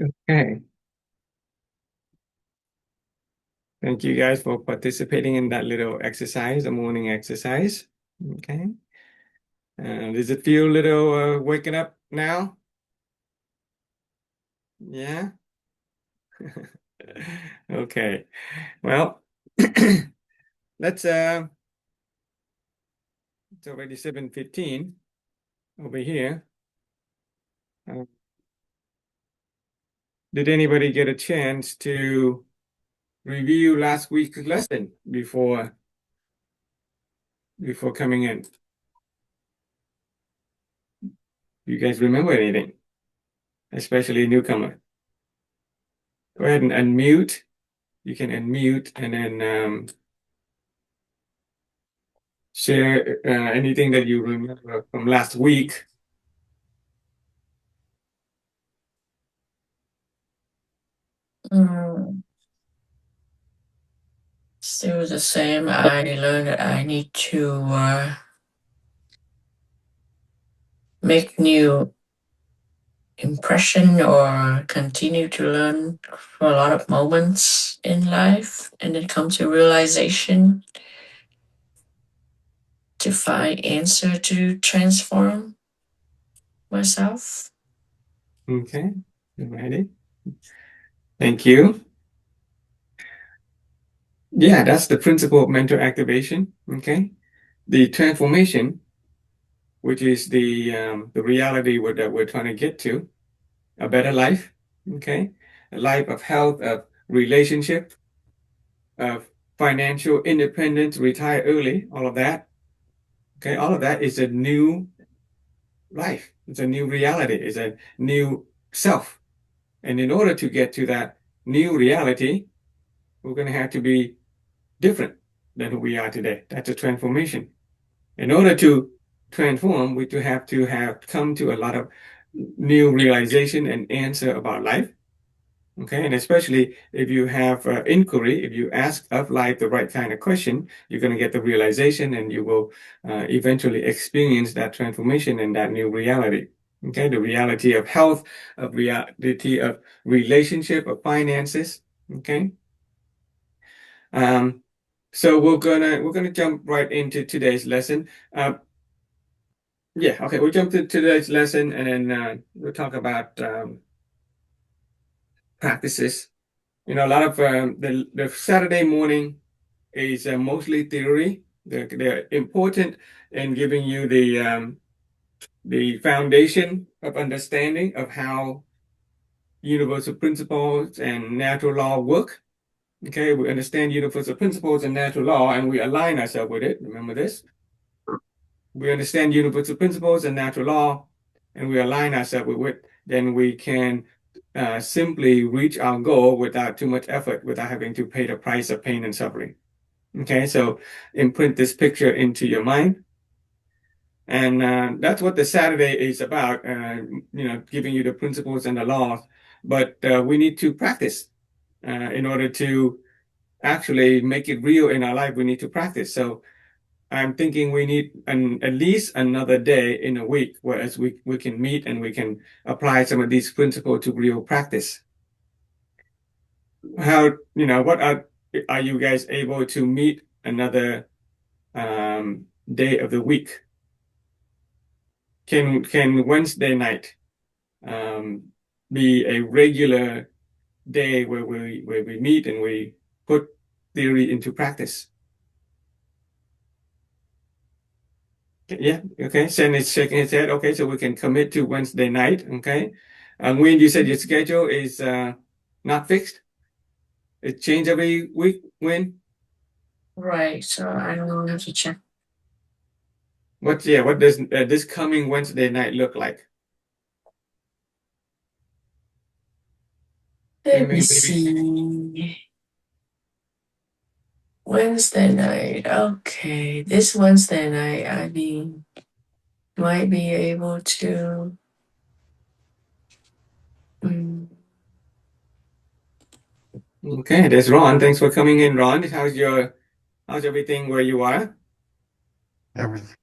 Okay. Thank you guys for participating in that little exercise, the morning exercise. Okay. Does it feel a little waking up now? Yeah. Okay. Well, let's it's already 7:15 over here. Uh, did anybody get a chance to review last week's lesson before coming in? You guys remember anything? Especially newcomer. Go ahead and unmute. You can unmute and then share anything that you remember from last week. Still the same. I learned that I need to make new impression or continue to learn for a lot of moments in life and then come to realization to find answer to transform myself. Okay, ready? Thank you. Yeah, that's the principle of mental activation. Okay, the transformation, which is the reality that we're trying to get to, a better life. Okay, a life of health, of relationship, of financial independence, retire early, all of that. Okay, all of that is a new life. It's a new reality. It's a new self. And in order to get to that new reality, we're going to have to be different than who we are today. That's a transformation. In order to transform, we do have to have come to a lot of new realization and answer about life. Okay, and especially if you have inquiry, if you ask of life the right kind of question, you're going to get the realization and you will eventually experience that transformation and that new reality. Okay, the reality of health, of reality of relationship, of finances. Okay. Um, so we're gonna jump right into today's lesson. Yeah, okay, we'll jump to today's lesson and then we'll talk about practices. You know, a lot of the Saturday morning is mostly theory. They're important in giving you the foundation of understanding of how universal principles and natural law work. Okay, we understand universal principles and natural law, and we align ourselves with it. Remember this? We understand universal principles and natural law, and we align ourselves with it. Then we can simply reach our goal without too much effort, without having to pay the price of pain and suffering. Okay, so imprint this picture into your mind. And that's what the Saturday is about, giving you the principles and the laws. But we need to practice in order to actually make it real in our life. We need to practice. So I'm thinking we need at least another day in a week, whereas we can meet and we can apply some of these principles to real practice. What are you guys able to meet another day of the week? Can Wednesday night be a regular day where we meet and we put theory into practice? Yeah, okay. Sen is shaking his head. Okay, so we can commit to Wednesday night. Okay. When you said your schedule is not fixed, it change every week. When? Right, so I don't have to check. What does this coming Wednesday night look like? Let me Maybe. see. Wednesday night. Okay, this Wednesday night, I mean, might be able to. mm, Okay, there's Ron. Thanks for coming in, Ron. How's everything where you are? Everything.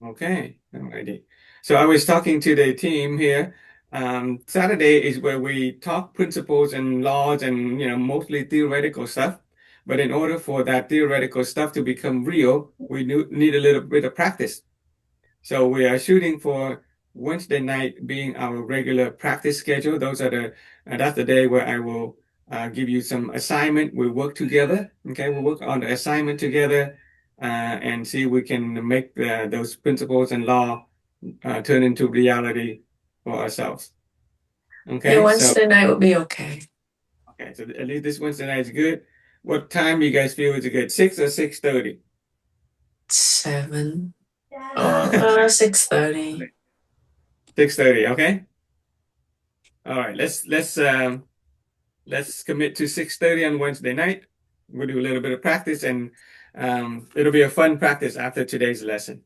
Okay, alrighty. So I was talking to the team here. Saturday is where we talk principles and laws and mostly theoretical stuff. But in order for that theoretical stuff to become real, we need a little bit of practice. So we are shooting for Wednesday night being our regular practice schedule. That's the day where I will give you some assignment. We work together. Okay, we'll work on the assignment together and see if we can make those principles and law turn into reality for ourselves. Yeah, Okay, so Wednesday night would be okay. okay, so at least this Wednesday night is good. What time do you guys feel is good? 6 or 6:30? 7 or 6:30. 6:30. Okay. All right. Let's commit to 6:30 on Wednesday night. We'll do a little bit of practice, and it'll be a fun practice after today's lesson.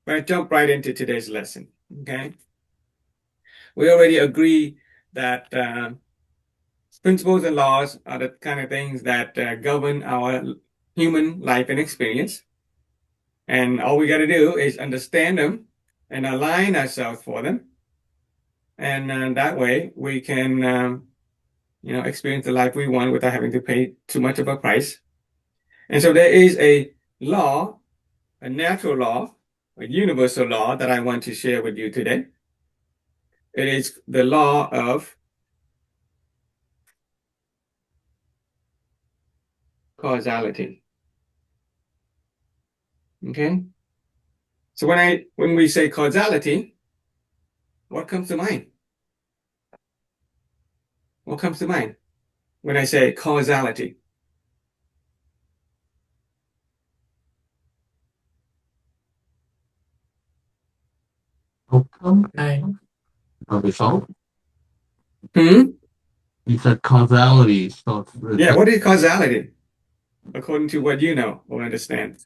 But I jump right into today's lesson. Okay. We already agree that principles and laws are the kind of things that govern our human life and experience. And all we got to do is understand them and align ourselves for them. And that way we can, experience the life we want without having to pay too much of a price. And so there is a law, a natural law, a universal law that I want to share with you today. It is the law of causality. Okay? So when we say causality, what comes to mind? What comes to mind when I say causality? Outcome Right. or result? Hmm? You said causality, so Yeah, what is causality? According to what you know or understand.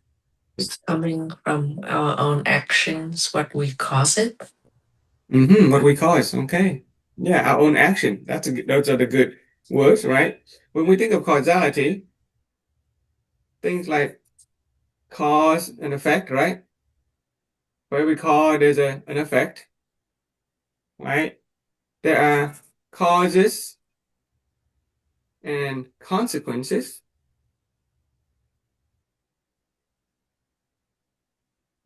It's coming from our own actions, what we cause it. What we cause. Okay. Yeah, our own action. Those are the good words, right? When we think of causality, things like cause and effect, right? For every cause, there's an effect, right? There are causes and consequences.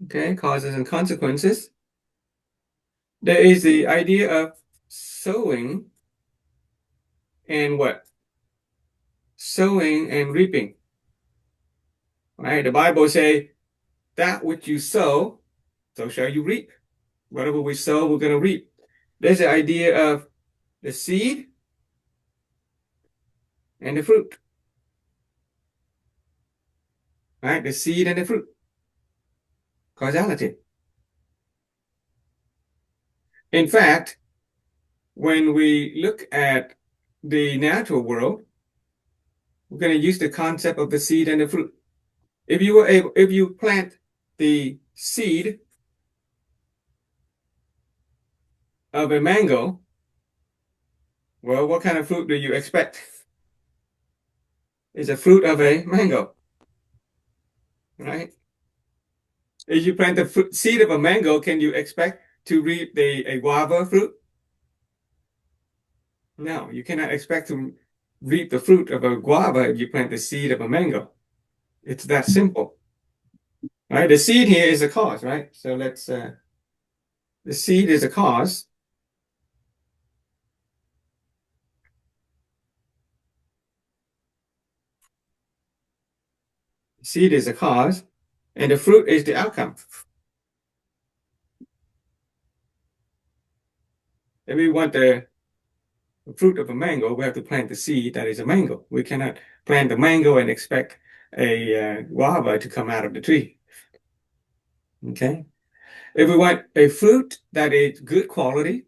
Okay, causes and consequences. There is the idea of sowing and what? Sowing and reaping. Right? The Bible say that which you sow, so shall you reap. Whatever we sow, we're going to reap. There's the idea of the seed and the fruit. Right? The seed and the fruit. Causality. In fact, when we look at the natural world, we're going to use the concept of the seed and the fruit. If you plant the seed of a mango, well, what kind of fruit do you expect? It's a fruit of a mango, right? If you plant the seed of a mango, can you expect to reap a guava fruit? No, you cannot expect to reap the fruit of a guava if you plant the seed of a mango. It's that simple, right? The seed here is a cause, right? So the seed is a cause. Seed is a cause, and the fruit is the outcome. If we want the fruit of a mango, we have to plant the seed that is a mango. We cannot plant the mango and expect a guava to come out of the tree. Okay. If we want a fruit that is good quality,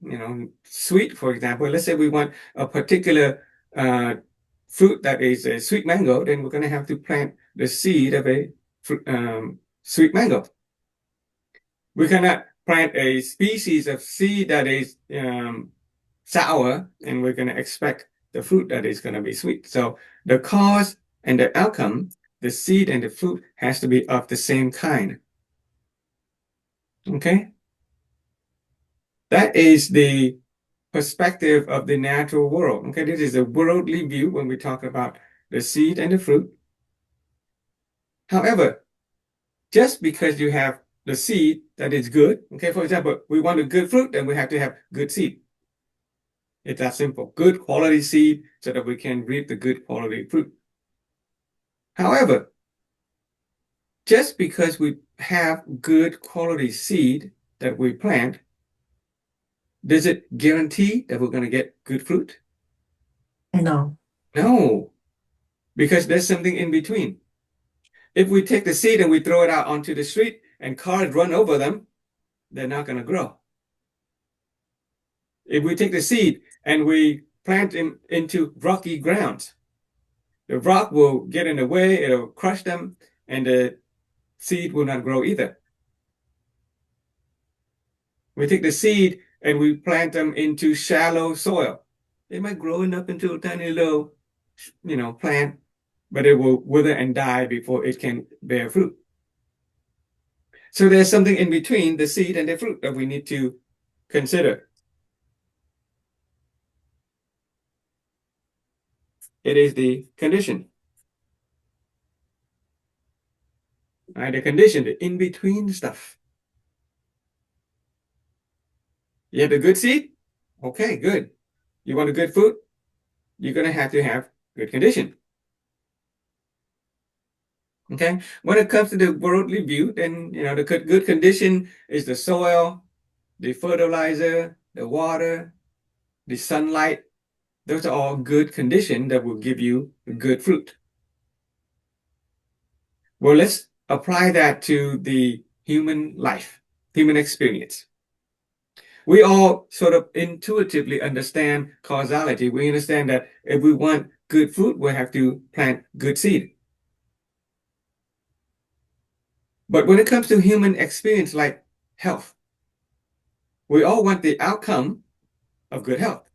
sweet, for example, let's say we want a particular fruit that is a sweet mango, then we're going to have to plant the seed of a sweet mango. We cannot plant a species of seed that is sour, and we're going to expect the fruit that is going to be sweet. So the cause and the outcome, the seed and the fruit has to be of the same kind. Okay? That is the perspective of the natural world. Okay, this is a worldly view when we talk about the seed and the fruit. However, just because you have the seed that is good, okay, for example, we want a good fruit, then we have to have good seed. It's that simple. Good quality seed so that we can reap the good quality fruit. However, just because we have good quality seed that we plant, does it guarantee that we're going to get good fruit? No. No, because there's something in between. If we take the seed and we throw it out onto the street and cars run over them, they're not going to grow. If we take the seed and we plant them into rocky grounds, the rock will get in the way, it'll crush them, and the seed will not grow either. We take the seed and we plant them into shallow soil. They might grow up into a tiny little, plant, but it will wither and die before it can bear fruit. So there's something in between the seed and the fruit that we need to consider. It is the condition. Right, the condition, the in-between stuff. You have the good seed? Okay, good. You want a good fruit? You're going to have good condition. Okay, when it comes to the worldly view, then the good condition is the soil, the fertilizer, the water, the sunlight. Those are all good conditions that will give you good fruit. Well, let's apply that to the human life, human experience. We all sort of intuitively understand causality. We understand that if we want good fruit, we have to plant good seed. But when it comes to human experience like health, we all want the outcome of good health.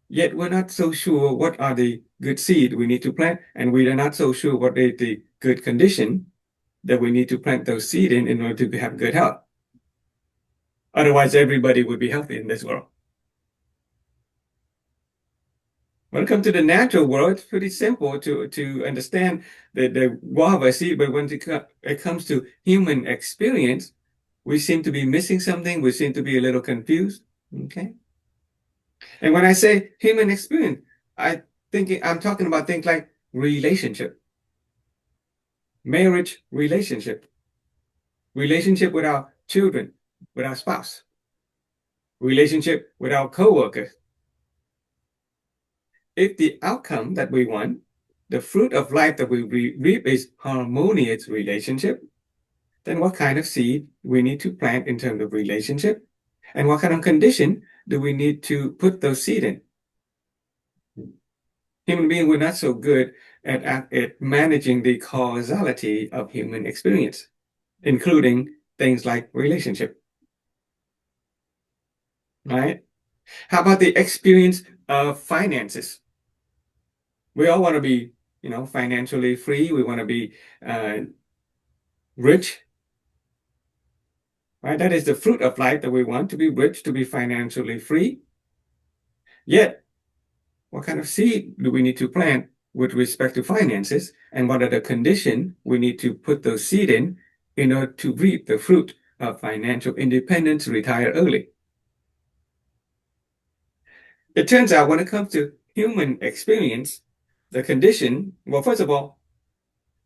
Yet we're not so sure what are the good seed we need to plant, and we are not so sure what is the good condition that we need to plant those seed in order to have good health. Otherwise, everybody would be healthy in this world. When it comes to the natural world, it's pretty simple to understand the guava seed, but when it comes to human experience, we seem to be missing something. We seem to be a little confused. Okay. And when I say human experience, I'm talking about things like relationship, marriage relationship, relationship with our children, with our spouse, relationship with our coworkers. If the outcome that we want, the fruit of life that we reap is harmonious relationship, then what kind of seed we need to plant in terms of relationship? And what kind of condition do we need to put those seed in? Human beings were not so good at managing the causality of human experience, including things like relationship. Right? How about the experience of finances? We all want to be, financially free. We want to be rich. Right? That is the fruit of life that we want to be rich, to be financially free. Yet, what kind of seed do we need to plant with respect to finances? And what are the conditions we need to put those seed in order to reap the fruit of financial independence, retire early? It turns out when it comes to human experience, the condition, well, first of all,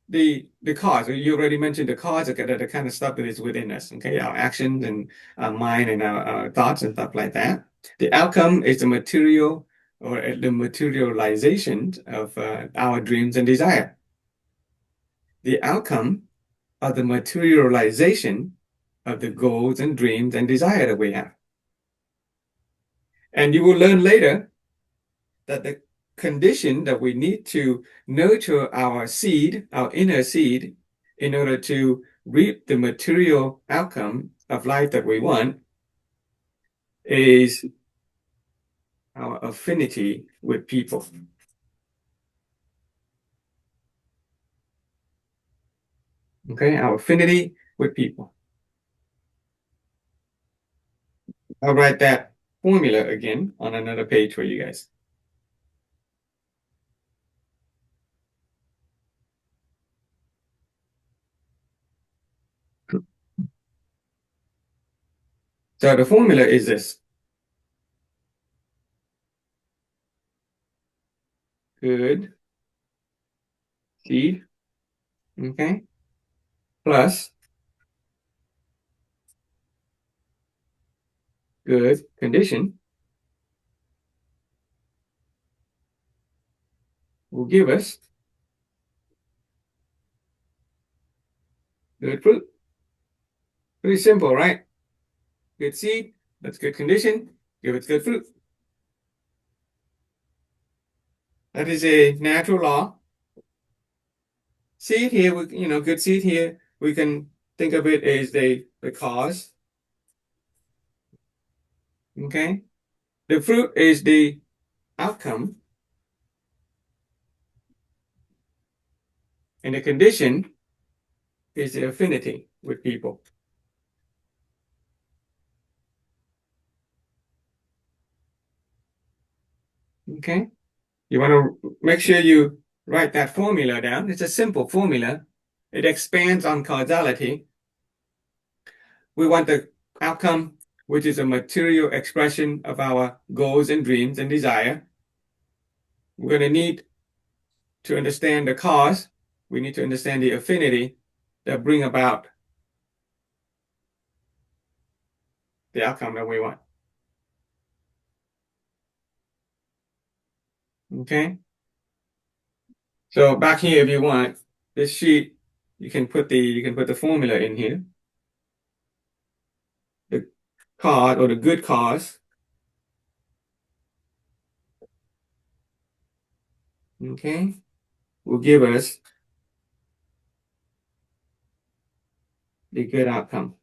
the cause, you already mentioned the cause of the kind of stuff that is within us, okay? Our actions and our mind and our thoughts and stuff like that. The outcome is the material or the materialization of our dreams and desire. The outcome of the materialization of the goals and dreams and desire that we have. And you will learn later that the condition that we need to nurture our seed, our inner seed, in order to reap the material outcome of life that we want is our affinity with people. Okay, our affinity with people. I'll write that formula again on another page for you guys. So the formula is this. Good seed, okay, plus good condition will give us good fruit. Pretty simple, right? Good seed, that's good condition, give it good fruit. That is a natural law. Seed here, good seed here, we can think of it as the cause. Okay? The fruit is the outcome. And the condition is the affinity with people. Okay? You want to make sure you write that formula down. It's a simple formula. It expands on causality. We want the outcome, which is a material expression of our goals and dreams and desire. We're going to need to understand the cause. We need to understand the affinity that bring about the outcome that we want. Okay? So back here, if you want, this sheet, you can put the formula in here. The cause or the good cause. Okay, will give us the good outcome.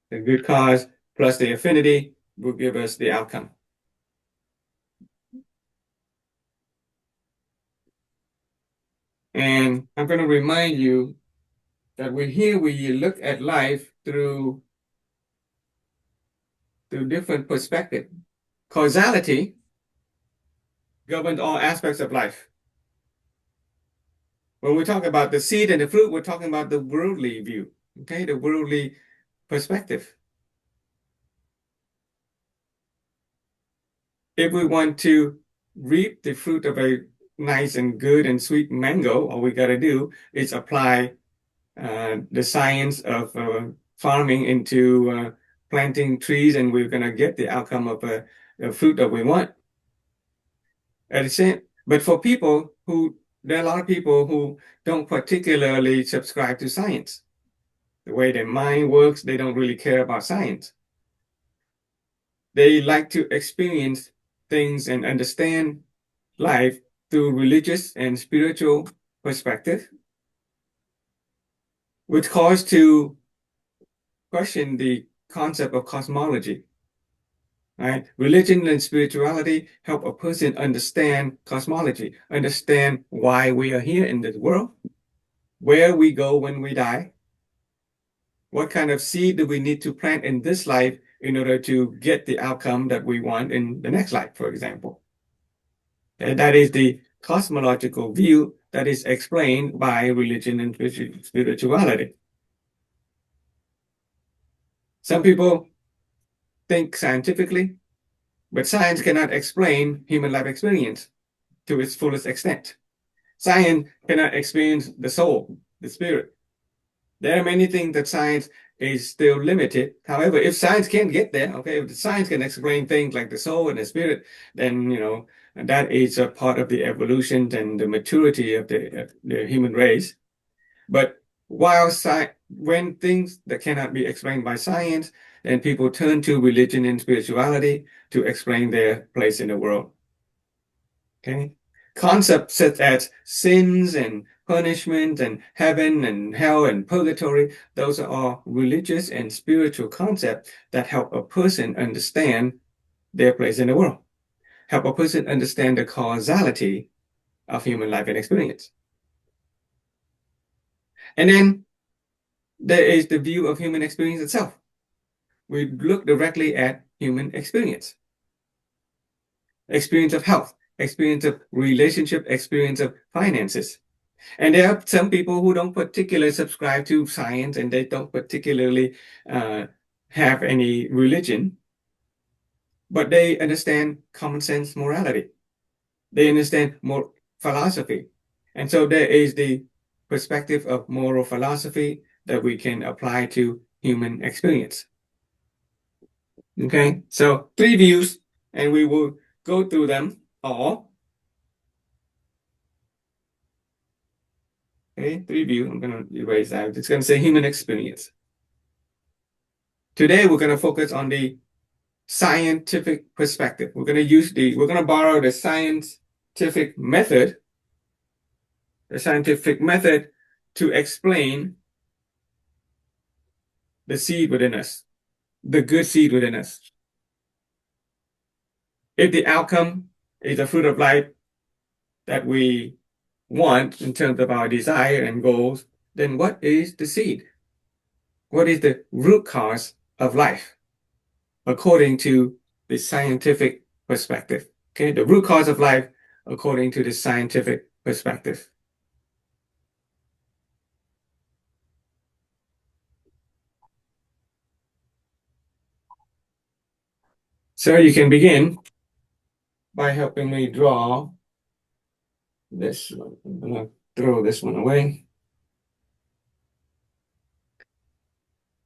The good cause plus the affinity will give us the outcome. And I'm going to remind you that we look at life through different perspectives. Causality governs all aspects of life. When we talk about the seed and the fruit, we're talking about the worldly view, okay, the worldly perspective. If we want to reap the fruit of a nice and good and sweet mango, all we got to do is apply the science of farming into planting trees, and we're going to get the outcome of the fruit that we want. At the same, but for people there are a lot of people who don't particularly subscribe to science. The way their mind works, they don't really care about science. They like to experience things and understand life through religious and spiritual perspective, which cause to question the concept of cosmology. Right? Religion and spirituality help a person understand cosmology, understand why we are here in this world, where we go when we die, what kind of seed do we need to plant in this life in order to get the outcome that we want in the next life, for example. And that is the cosmological view that is explained by religion and spirituality. Some people think scientifically, but science cannot explain human life experience to its fullest extent. Science cannot experience the soul, the spirit. There are many things that science is still limited. However, if science can't get there, okay, if the science can explain things like the soul and the spirit, then, that is a part of the evolution and the maturity of the human race. But when things that cannot be explained by science, then people turn to religion and spirituality to explain their place in the world. Okay? Concepts such as sins and punishment and heaven and hell and purgatory, those are all religious and spiritual concepts that help a person understand their place in the world, help a person understand the causality of human life and experience. And then there is the view of human experience itself. We look directly at human experience of health, experience of relationship, experience of finances. And there are some people who don't particularly subscribe to science and they don't particularly have any religion, but they understand common sense morality. They understand more philosophy. And so there is the perspective of moral philosophy that we can apply to human experience. Okay, so 3 views, and we will go through them all. Okay, 3 views. I'm going to erase that. It's going to say human experience. Today, we're going to focus on the scientific perspective. We're going to borrow the scientific method to explain the seed within us, the good seed within us. If the outcome is the fruit of life that we want in terms of our desire and goals, then what is the seed? What is the root cause of life according to the scientific perspective? Okay, the root cause of life according to the scientific perspective. So you can begin by helping me draw this one. I'm going to throw this one away.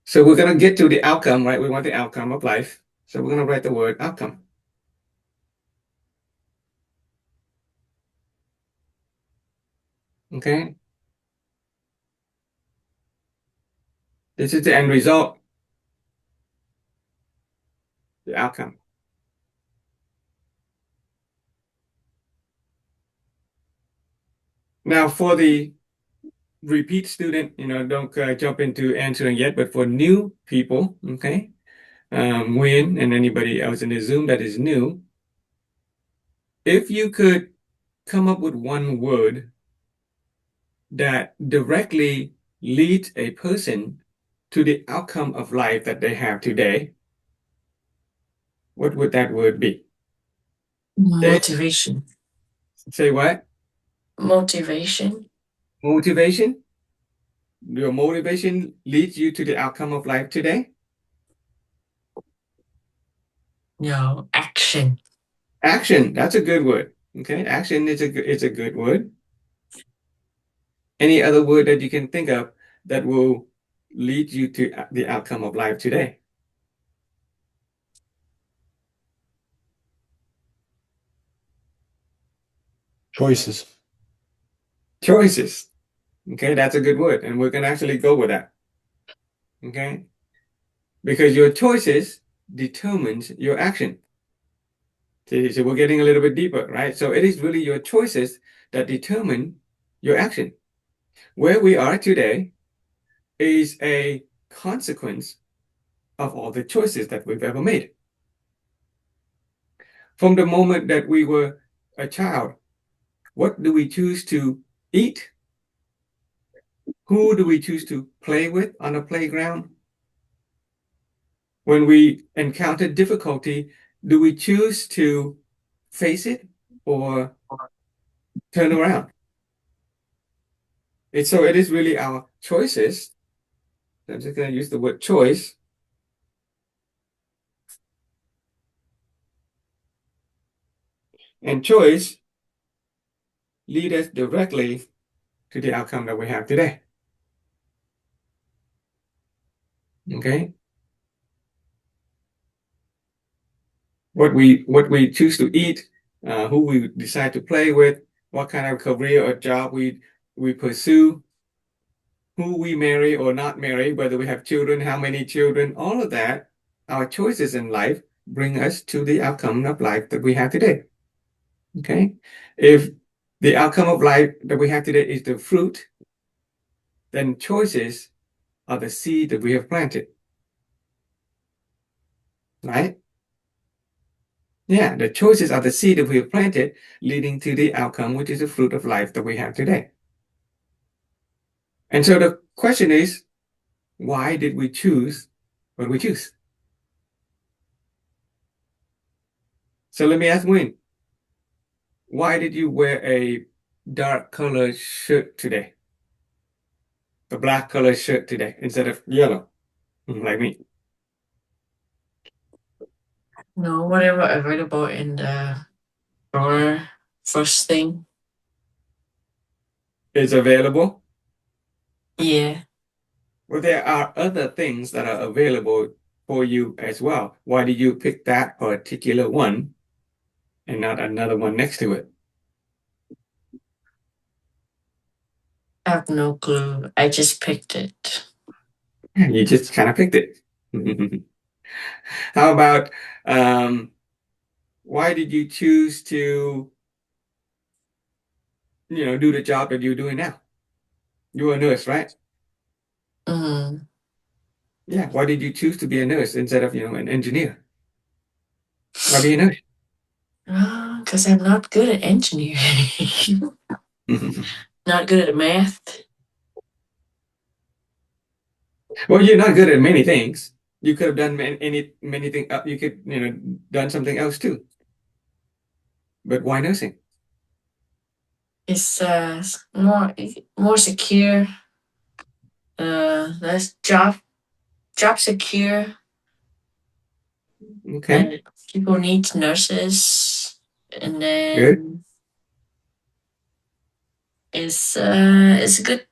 So we're going to get to the outcome, right? We want the outcome of life. So we're going to write the word outcome. Okay. This is the end result, the outcome. Now for the repeat student, don't jump into answering yet, but for new people, okay, Win and anybody else in the Zoom that is new, if you could come up with one word that directly leads a person to the outcome of life that they have today, what would that word be? Motivation. Say what? Motivation. Motivation? Your motivation leads you to the outcome of life today? No, action. Action, that's a good word. Okay, action is a good word. Any other word that you can think of that will lead you to the outcome of life today? Choices. Choices. Okay, that's a good word, and we can actually go with that. Okay, because your choices determines your action. See, so we're getting a little bit deeper, right? So it is really your choices that determine your action. Where we are today is a consequence of all the choices that we've ever made. From the moment that we were a child, what do we choose to eat? Who do we choose to play with on a playground? When we encounter difficulty, do we choose to face it or turn around? So it is really our choices. I'm just going to use the word choice. And choice lead us directly to the outcome that we have today. Okay? What we choose to eat, who we decide to play with, what kind of career or job we pursue, who we marry or not marry, whether we have children, how many children, all of that, our choices in life bring us to the outcome of life that we have today. Okay? If the outcome of life that we have today is the fruit, then choices are the seed that we have planted. Right? Yeah, the choices are the seed that we have planted, leading to the outcome, which is the fruit of life that we have today. And so the question is, why did we choose what we choose? So let me ask Win, why did you wear a dark colored shirt today? A black colored shirt today instead of yellow, like me. No, whatever available in the drawer first thing. It's available. Yeah. Well, there are other things that are available for you as well. Why did you pick that particular one and not another one next to it? I have no clue. I just picked it. You just kind of picked it. How about why did you choose to, do the job that you're doing now? You're a nurse, right? Mm. Yeah. Why did you choose to be a nurse instead of, an engineer? Why be a nurse? Because I'm not good at engineering. Not good at math. Well, you're not good at many things. You could have done many things. You could, done something else too. But why nursing? It's more secure. Less job secure, Okay, and people need nurses. And good. then it's good.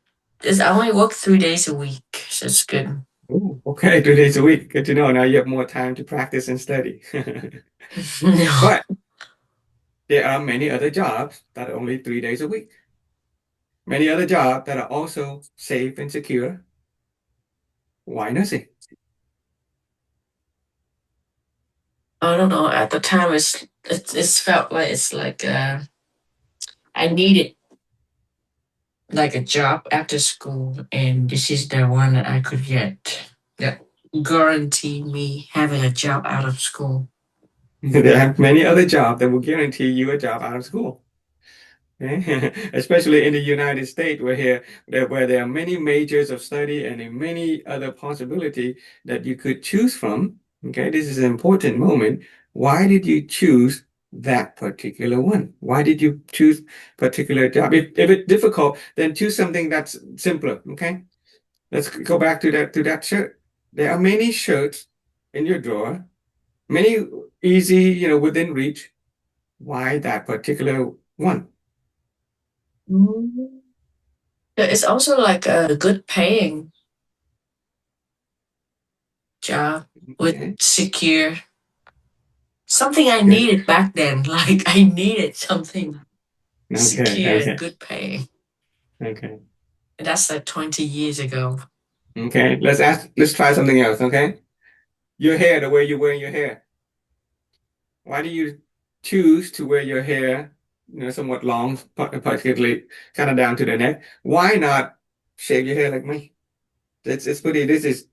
I only work 3 days a week, so it's good. Ooh, okay, 2 days a week. Good to know. Now you have more time to practice and study. No. But there are many other jobs that are only 3 days a week. Many other jobs that are also safe and secure. Why nursing? I don't know. At the time, it's felt like it's like I needed like a job after school, and this is the one that I could get that guarantee me having a job out of school. There are many other jobs that will guarantee you a job out of school. Okay? Especially in the United States, where there are many majors of study and many other possibility that you could choose from. Okay, this is an important moment. Why did you choose that particular one? Why did you choose particular job? If it's difficult, then choose something that's simpler. Okay, let's go back to that shirt. There are many shirts in your drawer, many easy, within reach. Why that particular one? Mm. Yeah, it's also like a good paying job with Okay, secure something I good. needed back then. Like I needed something Okay, secure and okay, good paying. okay, And that's like 20 years ago. okay. Let's try something else, okay? Your hair, the way you're wearing your hair. Why do you choose to wear your hair, somewhat long, particularly kind of down to the neck? Why not shave your hair like me? It's pretty, this is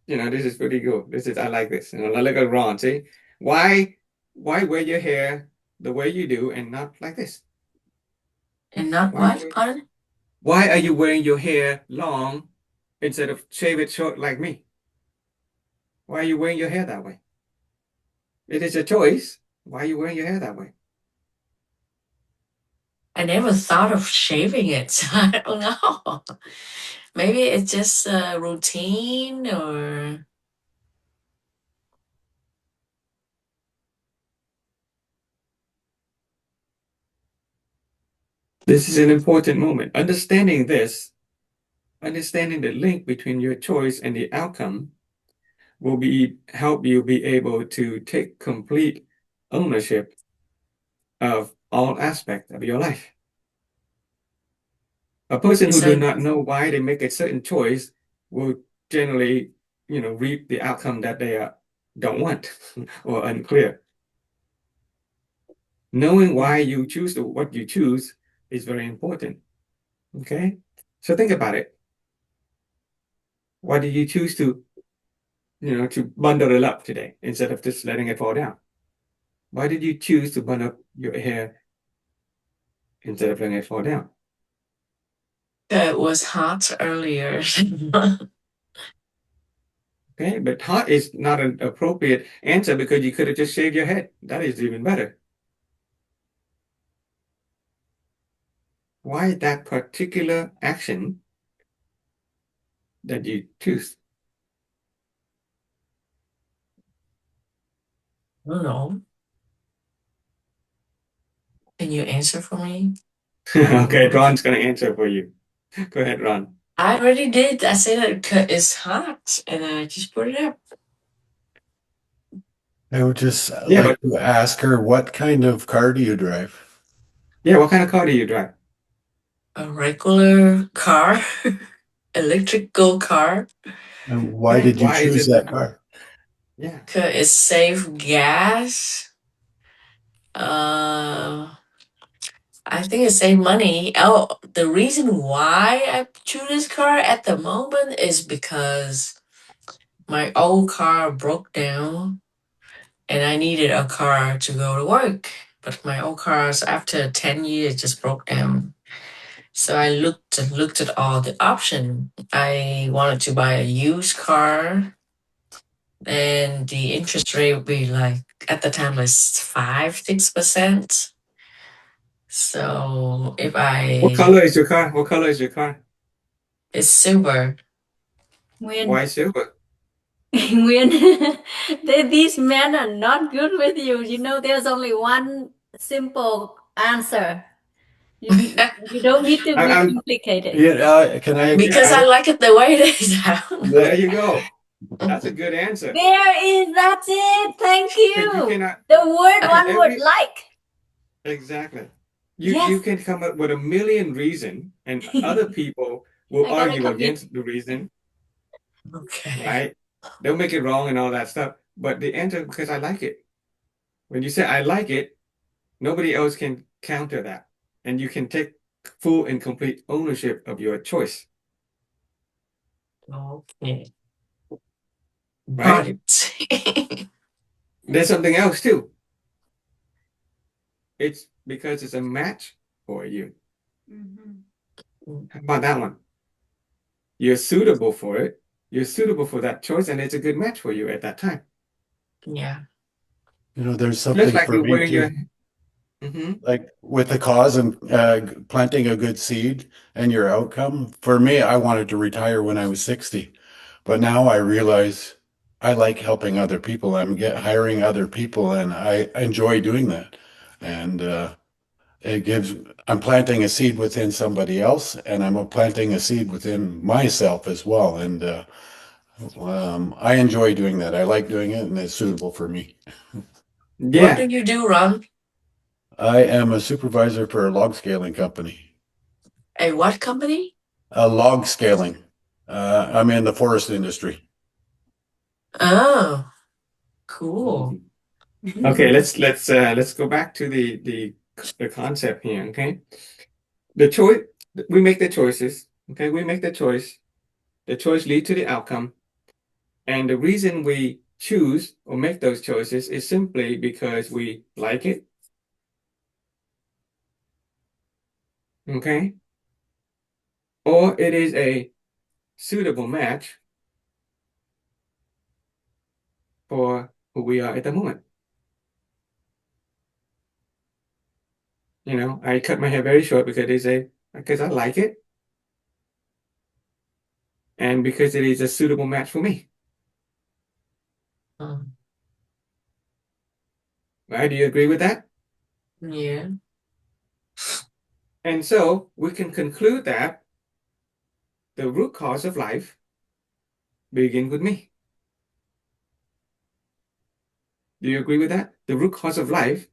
pretty good. I like this. I look at Ron, see? Why, why wear your hair the way you do and not like this? And not Why are you, what? Pardon? why are you wearing your hair long instead of shave it short like me? Why are you wearing your hair that way? It is a choice. Why are you wearing your hair that way? I never thought of shaving it, so I don't know. Maybe it's just a routine or This is an important moment. Understanding the link between your choice and the outcome will be help you be able to take complete ownership of all aspects of your life. A person who it's do like not know why they make a certain choice will generally, reap the outcome that they don't want or unclear. Knowing why you choose what you choose is very important. Okay? So think about it. Why did you choose to bundle it up today instead of just letting it fall down? Why did you choose to bundle up your hair instead of letting it fall down? it was hot earlier. Okay, but hot is not an appropriate answer because you could have just shaved your head. That is even better. Why that particular action that you choose? I don't know. Can you answer for me? Okay, Ron's gonna answer for you. Go ahead, Ron. I already did. I said that it's hot, and I just put it up. I would just Yeah, like but to ask her, what kind of car do you drive? yeah, what kind of car do you drive? A regular car, electrical car, And why Okay, did you why is choose it that that? car? Yeah. cause it save gas. Uh, I think it save money. Oh, the reason why I choose this car at the moment is because my old car broke down and I needed a car to go to work. But my old cars after 10 years just broke down. So I looked at all the options. I wanted to buy a used car and the interest rate would be like at the time was 5-6%. So if What I color is your car? What color is your car? it's silver. Why Nguyên, silver? Nguyên, these men are not good with you. You know, there's only one simple answer. You don't need to be I'm complicated. Yeah, can I? Because I like it the way it is. I don't there know. you go. That's a good answer. That's it. Thank Because you you. cannot, The word because one would every like. exactly. You Yes. can come up with a million reason and other people will I gotta argue commit. against the reason, Okay. right? They'll make it wrong and all that stuff. But the answer because I like it. When you say I like it, nobody else can counter that. And you can take full and complete ownership of your choice, Okay. Got right? it. There's something else too. It's because it's a match for you. Mhm. How about that one? You're suitable for it. You're suitable for that choice, and it's a good match for you at that time. Yeah. There's Just something like for you me wear your too. hmm Like with the cause and planting a good seed and your outcome. For me, I wanted to retire when I was 60, but now I realize I like helping other people. Hiring other people, and I enjoy doing that. And it gives. I'm planting a seed within somebody else, and I'm planting a seed within myself as well. And I enjoy doing that. I like doing it, and it's suitable for me. What do Yeah, you do, Ron? I am a supervisor for a log scaling company. A what company? Log scaling. I'm in the forest industry. Oh, cool. Okay, let's go back to the concept here, okay? The choice we make the choices, okay? We make the choice. The choice lead to the outcome, and the reason we choose or make those choices is simply because we like it, okay? Or it is a suitable match for who we are at the moment. I cut my hair very short because I like it and because it is a suitable match for me. Um, Right? Do you agree with that? yeah. And so we can conclude that the root cause of life begins with me. Do you agree with that? The root cause of life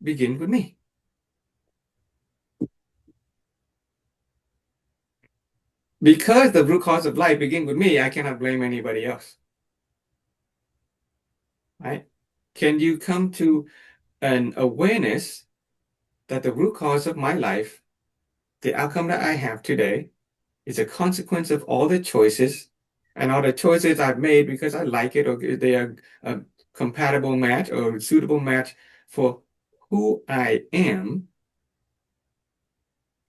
begins with me. Because the root cause of life begins with me, I cannot blame anybody else. Right? Can you come to an awareness that the root cause of my life, the outcome that I have today, is a consequence of all the choices and all the choices I've made because I like it or they are a compatible match or suitable match for who I am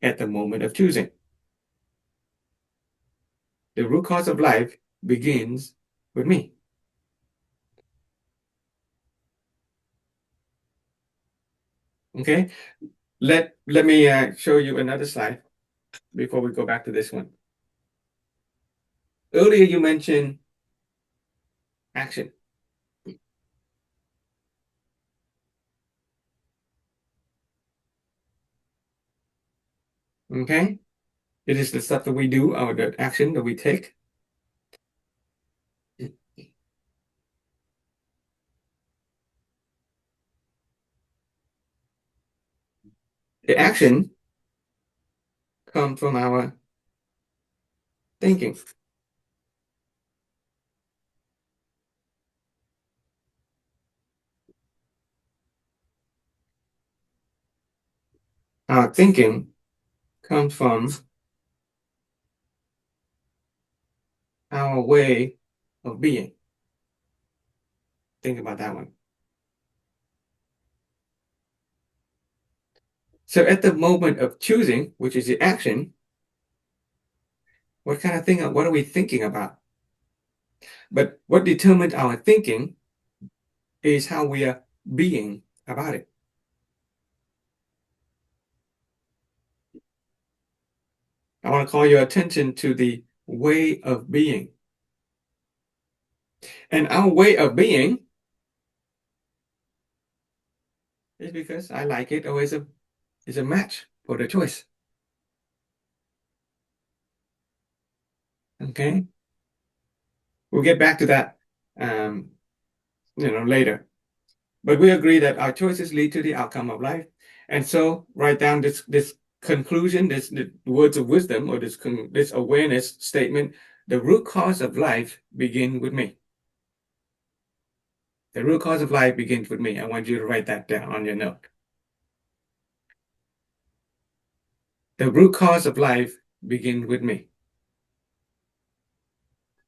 at the moment of choosing. The root cause of life begins with me. Okay, let me show you another slide before we go back to this one. Earlier you mentioned action. Okay, it is the stuff that we do, or the action that we take. The action comes from our thinking. Our thinking comes from our way of being. Think about that one. So at the moment of choosing, which is the action, what are we thinking about? But what determines our thinking is how we are being about it. I want to call your attention to the way of being. And our way of being is because I like it, or is a match for the choice. Okay? We'll get back to that later. But we agree that our choices lead to the outcome of life. And so write down this conclusion, the words of wisdom, or this awareness statement. The root cause of life begins with me. The root cause of life begins with me. I want you to write that down on your note. The root cause of life begins with me.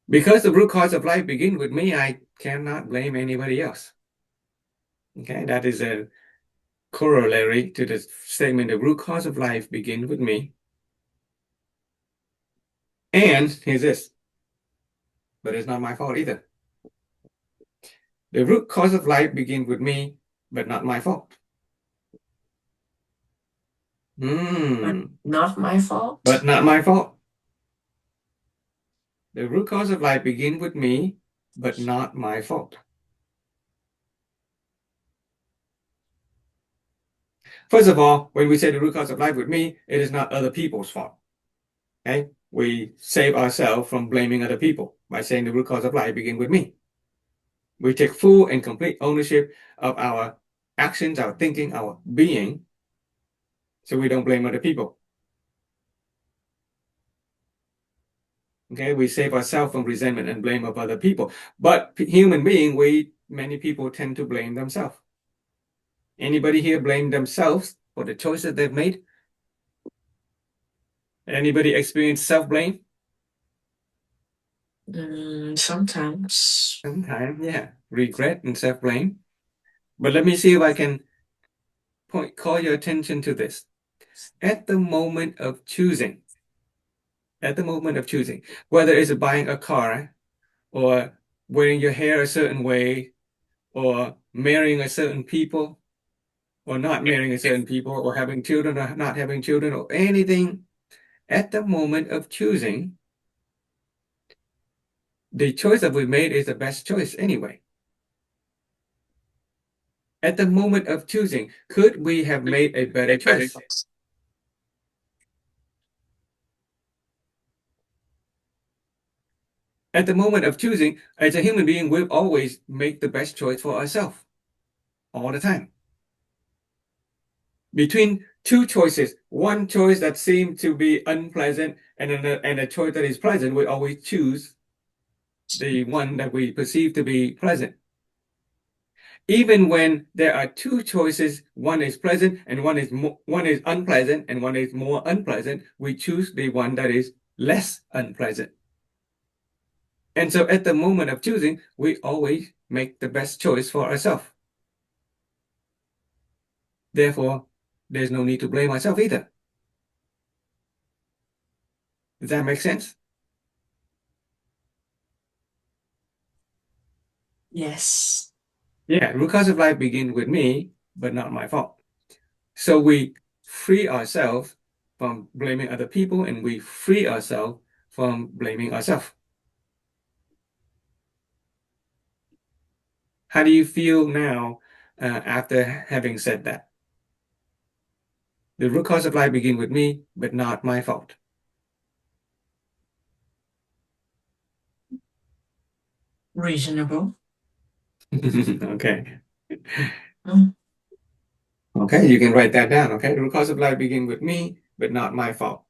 Because the root cause of life begins with me, I cannot blame anybody else. Okay, that is a corollary to the statement, the root cause of life begins with me. And here's this, but it's not my fault either. The root cause of life begins with me, but not my fault. But not my fault. But not my fault. The root cause of life begins with me, but not my fault. First of all, when we say the root cause of life with me, it is not other people's fault. Okay? We save ourselves from blaming other people by saying the root cause of life begins with me. We take full and complete ownership of our actions, our thinking, our being, so we don't blame other people. Okay, we save ourselves from resentment and blame of other people. But human being, many people tend to blame themselves. Anybody here blame themselves for the choices they've made? Anybody experience self-blame? Sometimes. Sometimes, yeah. Regret and self-blame. But let me see if I can call your attention to this. At the moment of choosing, whether it's buying a car, or wearing your hair a certain way, or marrying a certain people, or not marrying a certain people, or having children or not having children, or anything, at the moment of choosing, the choice that we made is the best choice anyway. At the moment of choosing, could we have made a better choice? At the moment of choosing, as a human being, we'll always make the best choice for ourselves, all the time. Between two choices, one choice that seemed to be unpleasant and a choice that is pleasant, we always choose the one that we perceive to be pleasant. Even when there are two choices, one is pleasant and one is unpleasant, and one is more unpleasant, we choose the one that is less unpleasant. And so at the moment of choosing, we always make the best choice for ourselves. Therefore, there's no need to blame ourselves either. Does that make sense? Yes. Yeah, root cause of life begins with me, but not my fault. So we free ourselves from blaming other people, and we free ourselves from blaming ourselves. How do you feel now after having said that? The root cause of life begin with me, but not my fault. Reasonable. Okay. Mm. Okay, you can write that down. Okay, the root cause of life begin with me, but not my fault.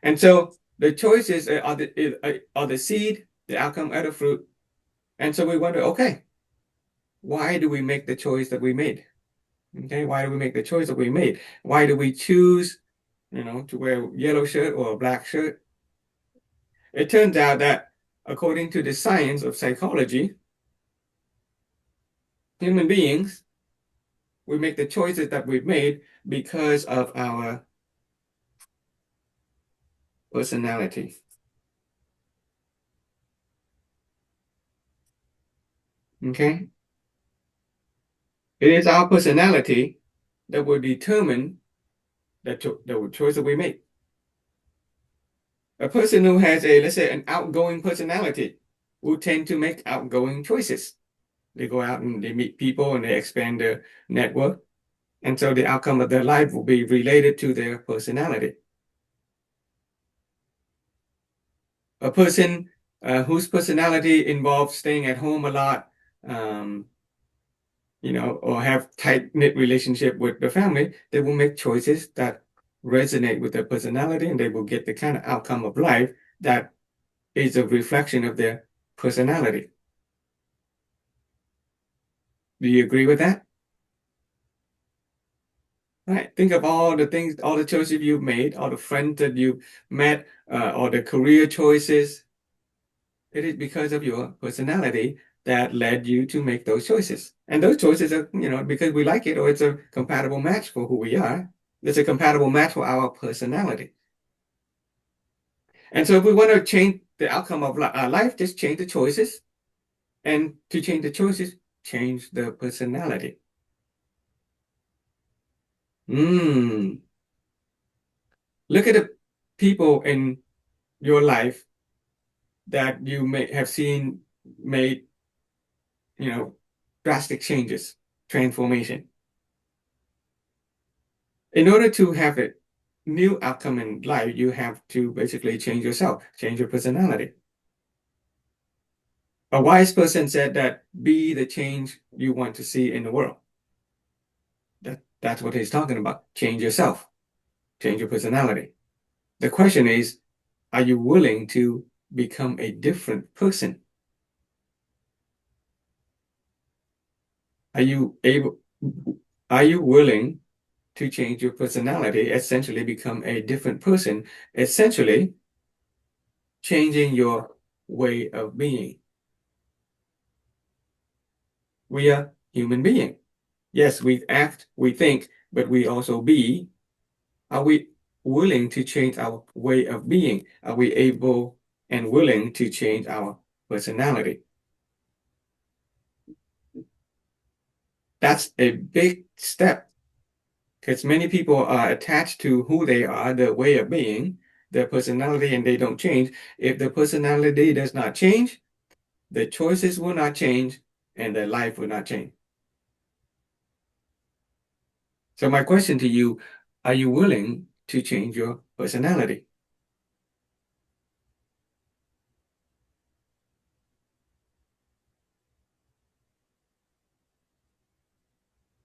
And so the choices are the seed, the outcome are the fruit. And so we wonder, okay, why do we make the choice that we made? Okay, why do we make the choice that we made? Why do we choose, to wear a yellow shirt or a black shirt? It turns out that according to the science of psychology, human beings, we make the choices that we've made because of our personality. Okay? It is our personality that will determine the choice that we make. A person who has let's say, an outgoing personality will tend to make outgoing choices. They go out and they meet people and they expand their network. And so the outcome of their life will be related to their personality. A person whose personality involves staying at home a lot, or have tight-knit relationship with the family, they will make choices that resonate with their personality, and they will get the kind of outcome of life that is a reflection of their personality. Do you agree with that? Right. Think of all the things, all the choices you've made, all the friends that you met, all the career choices. It is because of your personality that led you to make those choices. And those choices are, because we like it, or it's a compatible match for who we are. It's a compatible match for our personality. And so if we want to change the outcome of our life, just change the choices. And to change the choices, change the personality. Look at the people in your life that you may have seen made, drastic changes, transformation. In order to have a new outcome in life, you have to basically change yourself, change your personality. A wise person said that be the change you want to see in the world. That's what he's talking about. Change yourself, change your personality. The question is, are you willing to become a different person? Are you willing to change your personality, essentially become a different person, essentially changing your way of being? We are human beings. Yes, we act, we think, but we also be. Are we willing to change our way of being? Are we able and willing to change our personality? That's a big step because many people are attached to who they are, their way of being, their personality, and they don't change. If the personality does not change, the choices will not change and their life will not change. So my question to you, are you willing to change your personality?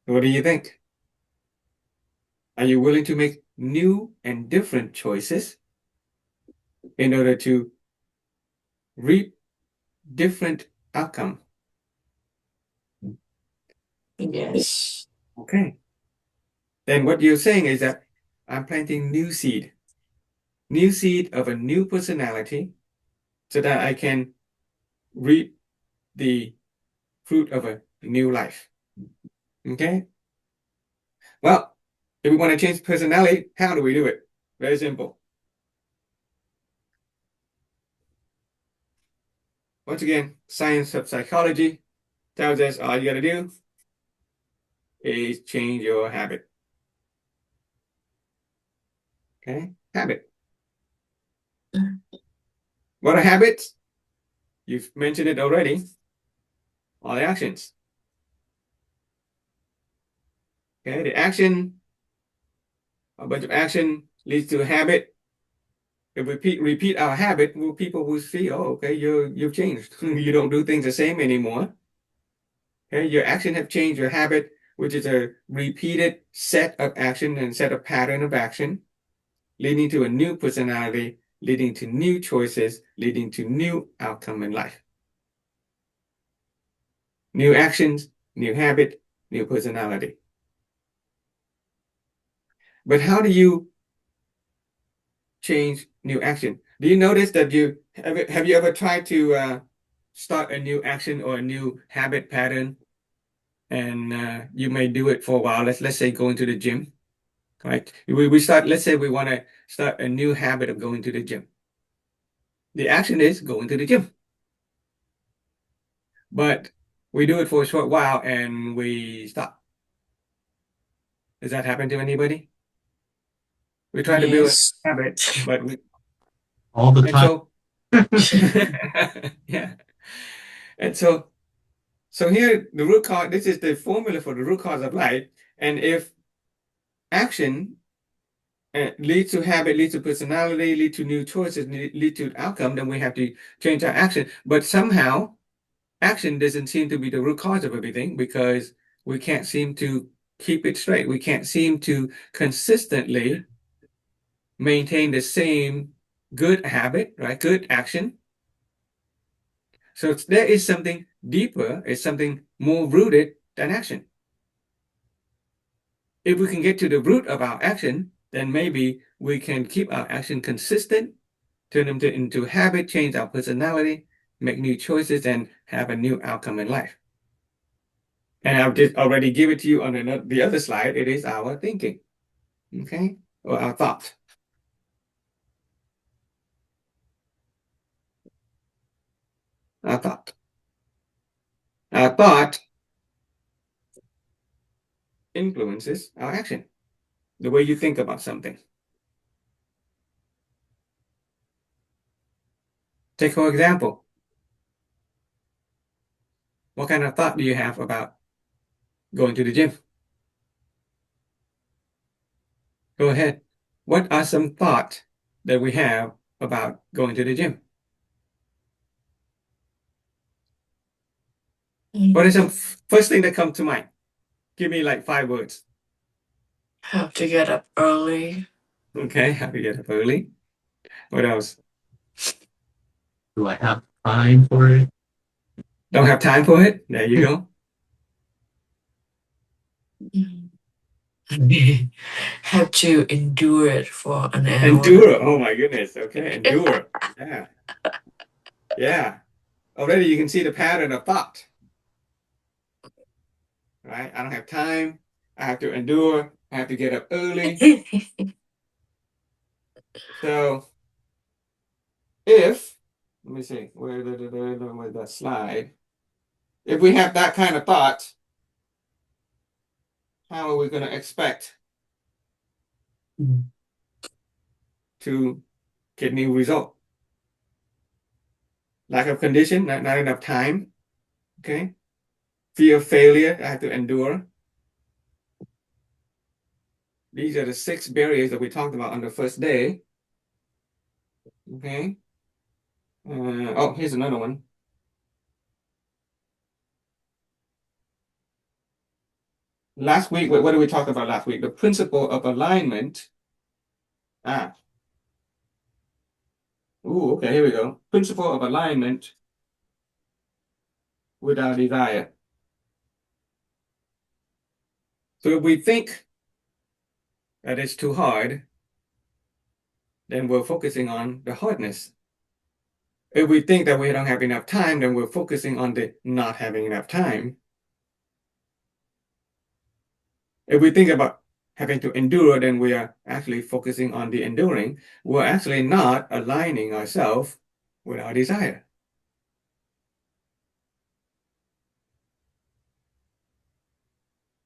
What do you think? Are you willing to make new and different choices in order to reap different outcome? Yes. Okay. Then what you're saying is that I'm planting new seed of a new personality so that I can reap the fruit of a new life. Okay? Well, if we want to change personality, how do we do it? Very simple. Once again, science of psychology tells us all you got to do is change your habit. Okay, habit. What are habits? You've mentioned it already. All the actions. Okay, the action, a bunch of action leads to a habit. If we repeat our habit, well, people will see, oh, okay, you've changed. You don't do things the same anymore. Okay, your action have changed. Your habit, which is a repeated set of action and set of pattern of action, leading to a new personality, leading to new choices, leading to new outcome in life. New actions, new habit, new personality. But how do you change new action? Do you notice that have you ever tried to start a new action or a new habit pattern, and you may do it for a while. Let's say going to the gym, right? We start. Let's say we want to start a new habit of going to the gym. The action is going to the gym, but we do it for a short while and we stop. Does that happen to anybody? We try to build Yes. a habit, but all the and time. so yeah, and so here the root cause. This is the formula for the root cause of life, and if action leads to habit, leads to personality, lead to new choices, lead to outcome, then we have to change our action. But somehow action doesn't seem to be the root cause of everything because we can't seem to keep it straight. We can't seem to consistently maintain the same good habit, right? Good action. So there is something deeper, it's something more rooted than action. If we can get to the root of our action, then maybe we can keep our action consistent, turn them into habit, change our personality, make new choices, and have a new outcome in life. And I've just already given it to you on the other slide. It is our thinking, okay, or our thought. Our thought. Our thought influences our action, the way you think about something. Take for example, what kind of thought do you have about going to the gym? Go ahead. What are some thoughts that we have about going to the gym? What is some first thing that comes to mind? Give me like 5 words. Have to get up early. Okay, have to get up early. What else? Do I have time for it? Don't have time for it? There you go. Have to endure it for an hour. Endure. Oh my goodness. Okay, endure. Yeah. Yeah. Already you can see the pattern of thought. Right? I don't have time. I have to endure. I have to get up early. So if, let me see, where the slide. If we have that kind of thought, how are we going to expect to get new result? Lack of condition, not enough time. Okay. Fear of failure, I have to endure. These are the 6 barriers that we talked about on the first day. Okay. Oh, here's another one. Last week, what did we talk about last week? The principle of alignment. Ah. Ooh, okay, here we go. Principle of alignment with our desire. So if we think that it's too hard, then we're focusing on the hardness. If we think that we don't have enough time, then we're focusing on the not having enough time. If we think about having to endure, then we are actually focusing on the enduring. We're actually not aligning ourselves with our desire.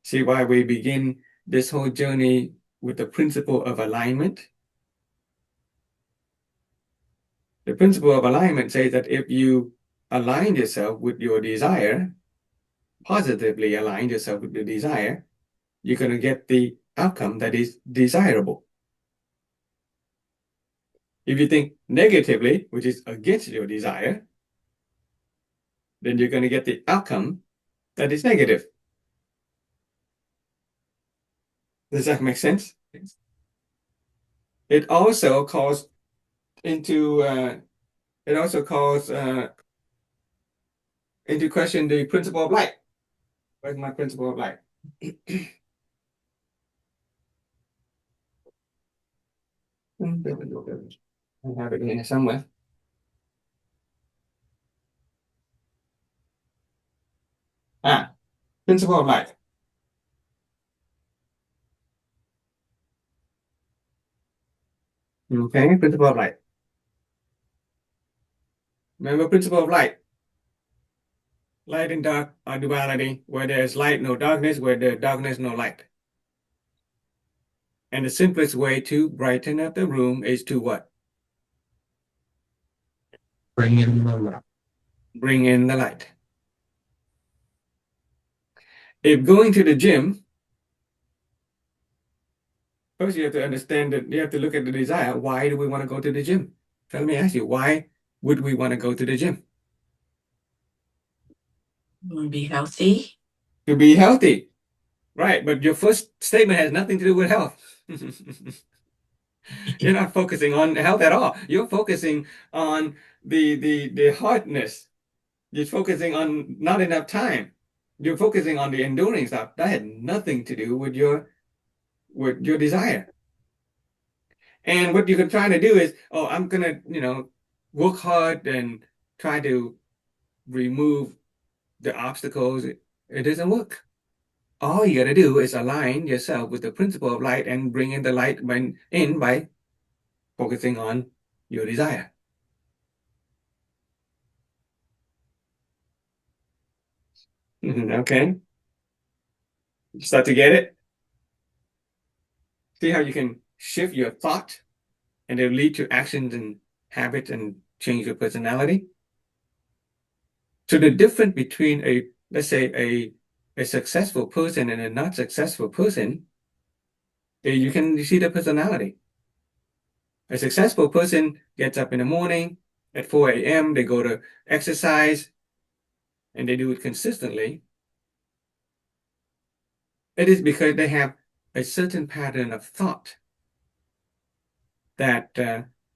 See why we begin this whole journey with the principle of alignment? The principle of alignment says that if you align yourself with your desire, positively align yourself with the desire, you're going to get the outcome that is desirable. If you think negatively, which is against your desire, then you're going to get the outcome that is negative. Does that make sense? It also calls into question the principle of light. Where's my principle of light? I have it in here somewhere. Principle of light. Okay, principle of light. Remember principle of light. Light and dark are duality. Where there's light, no darkness. Where there's darkness, no light. And the simplest way to brighten up the room is to what? Bring in the light. Bring in the light. If going to the gym, first you have to understand that you have to look at the desire. Why do we want to go to the gym? So let me ask you, why would we want to go to the gym? Want to be healthy? To be healthy. Right, but your first statement has nothing to do with health. You're not focusing on health at all. You're focusing on the hardness. You're focusing on not enough time. You're focusing on the enduring stuff. That had nothing to do with your desire. And what you're trying to do is, oh, I'm gonna, work hard and try to remove the obstacles. It doesn't work. All you gotta do is align yourself with the principle of light and bring in the light in by focusing on your desire. Okay. Start to get it? See how you can shift your thought and it'll lead to actions and habits and change your personality? So the difference between let's say a successful person and a not successful person, you can see the personality. A successful person gets up in the morning at 4 a.m., they go to exercise, and they do it consistently. It is because they have a certain pattern of thought that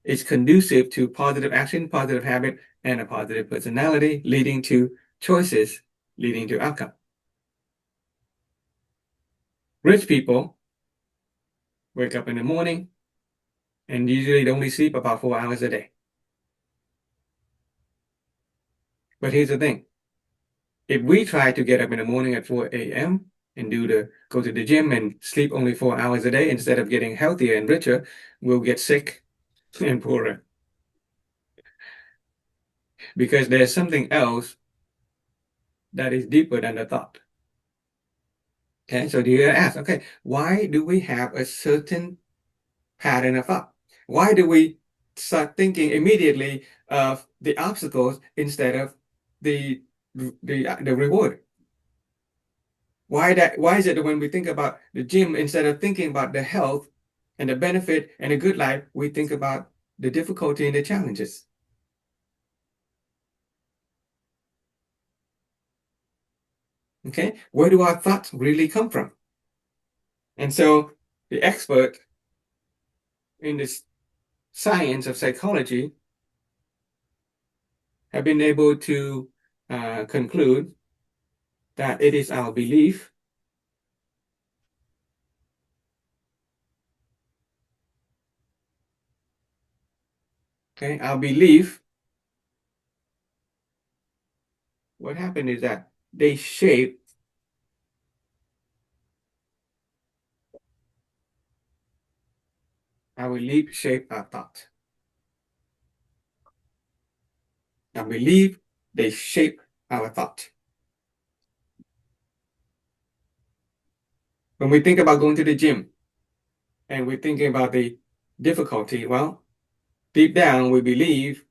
is conducive to positive action, positive habit, and a positive personality, leading to choices, leading to outcome. Rich people wake up in the morning and usually only sleep about 4 hours a day. But here's the thing. If we try to get up in the morning at 4 a.m. and go to the gym and sleep only 4 hours a day, instead of getting healthier and richer, we'll get sick and poorer. Because there's something else that is deeper than the thought. Okay, so you gotta ask, okay, why do we have a certain pattern of thought? Why do we start thinking immediately of the obstacles instead of the reward? Why is it that when we think about the gym, instead of thinking about the health and the benefit and a good life, we think about the difficulty and the challenges? Okay, where do our thoughts really come from? And so the expert in this science of psychology have been able to conclude that it is our belief our belief, what happened is that they shape our belief shape our thought. Our belief, they shape our thought. When we think about going to the gym and we're thinking about the difficulty, well, deep down we believe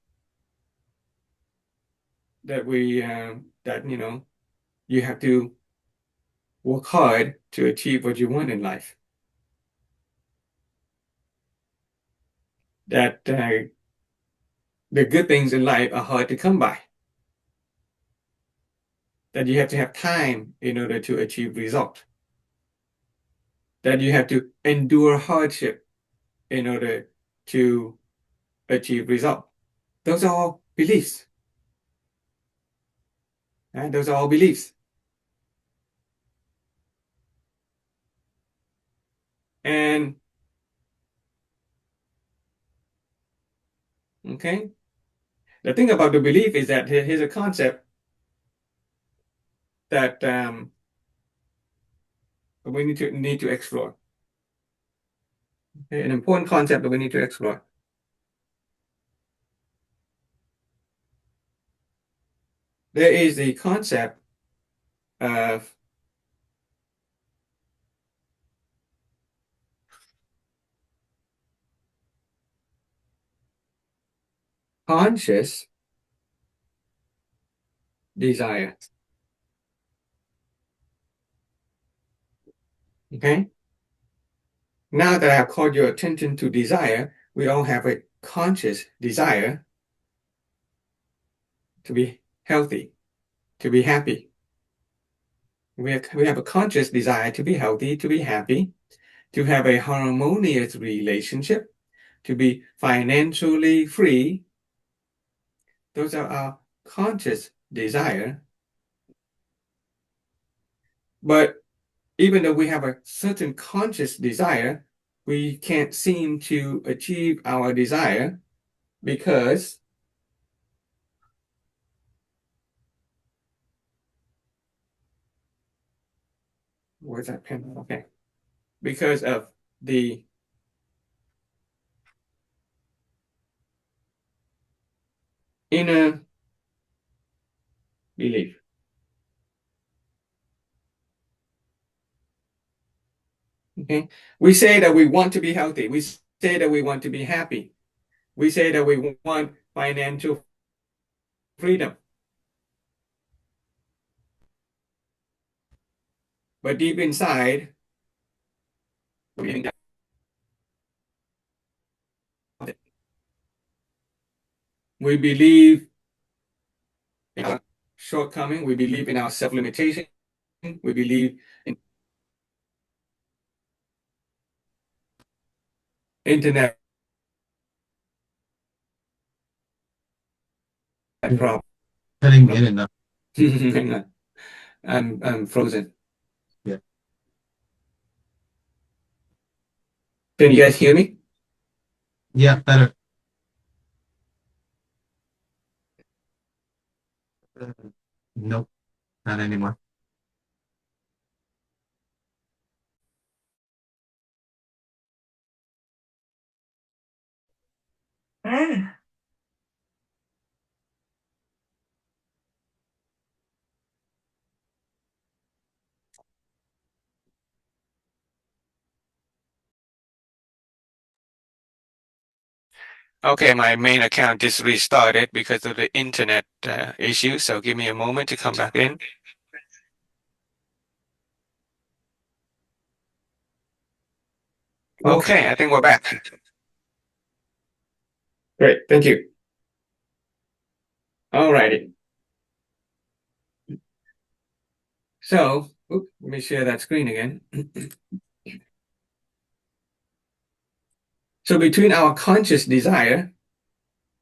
that you have to work hard to achieve what you want in life. That the good things in life are hard to come by. That you have to have time in order to achieve result. That you have to endure hardship in order to achieve result. Those are all beliefs. Right? Those are all beliefs. And okay, the thing about the belief is that here's a concept that we need to explore. Okay? An important concept that we need to explore. There is the concept of conscious desire. Okay? Now that I have called your attention to desire, we all have a conscious desire to be healthy, to be happy. We have a conscious desire to be healthy, to be happy, to have a harmonious relationship, to be financially free. Those are our conscious desire. But even though we have a certain conscious desire, we can't seem to achieve our desire because where's that pen? Okay. Because of the inner belief. Okay. We say that we want to be healthy. We say that we want to be happy. We say that we want financial freedom. But deep inside, we believe in our shortcoming. We believe in our self-limitation. We believe in internet problem. Cutting in and out. Hang on. I'm frozen. Yeah. Can you guys hear me? Yeah, better. Nope, not anymore. Ah, Okay, my main account just restarted because of the internet issue. So give me a moment to come back in. Okay, I think we're back. Great, thank you. All righty. So, let me share that screen again. So between our conscious desire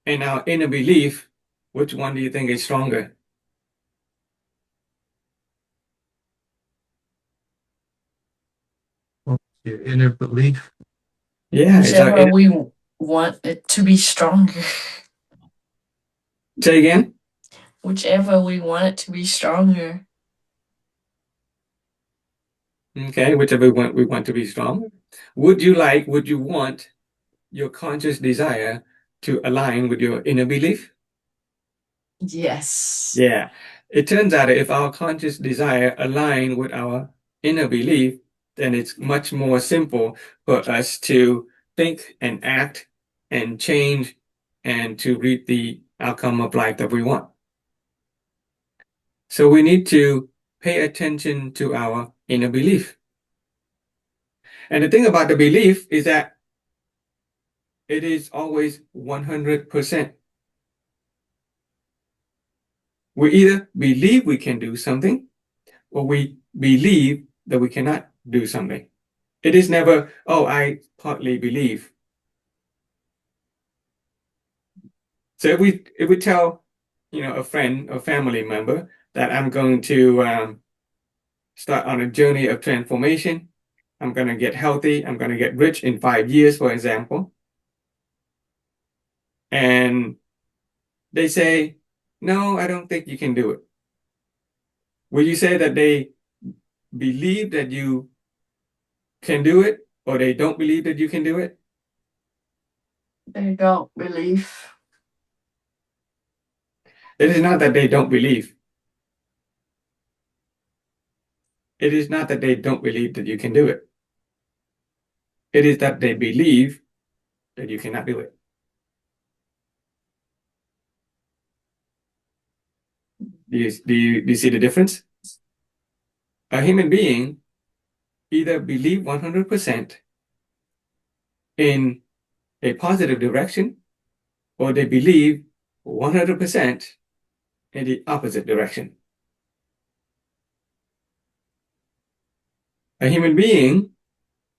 and our inner belief, which one do you think is stronger? Your inner belief. Yeah, it's our whichever inner. we want it to be stronger. Say again? Whichever we want it to be stronger. Okay, whichever we want to be strong. Would you want your conscious desire to align with your inner belief? Yes. Yeah. It turns out that if our conscious desire align with our inner belief, then it's much more simple for us to think and act and change and to reach the outcome of life that we want. So we need to pay attention to our inner belief. And the thing about the belief is that it is always 100%. We either believe we can do something or we believe that we cannot do something. It is never, oh, I partly believe. So if we tell, a friend or family member that I'm going to start on a journey of transformation, I'm going to get healthy, I'm going to get rich in 5 years, for example, and they say, no, I don't think you can do it. Will you say that they believe that you can do it, or they don't believe that you can do it? They don't believe. It is not that they don't believe. It is not that they don't believe that you can do it. It is that they believe that you cannot do it. Do you see the difference? A human being either believe 100% in a positive direction, or they believe 100% in the opposite direction. A human being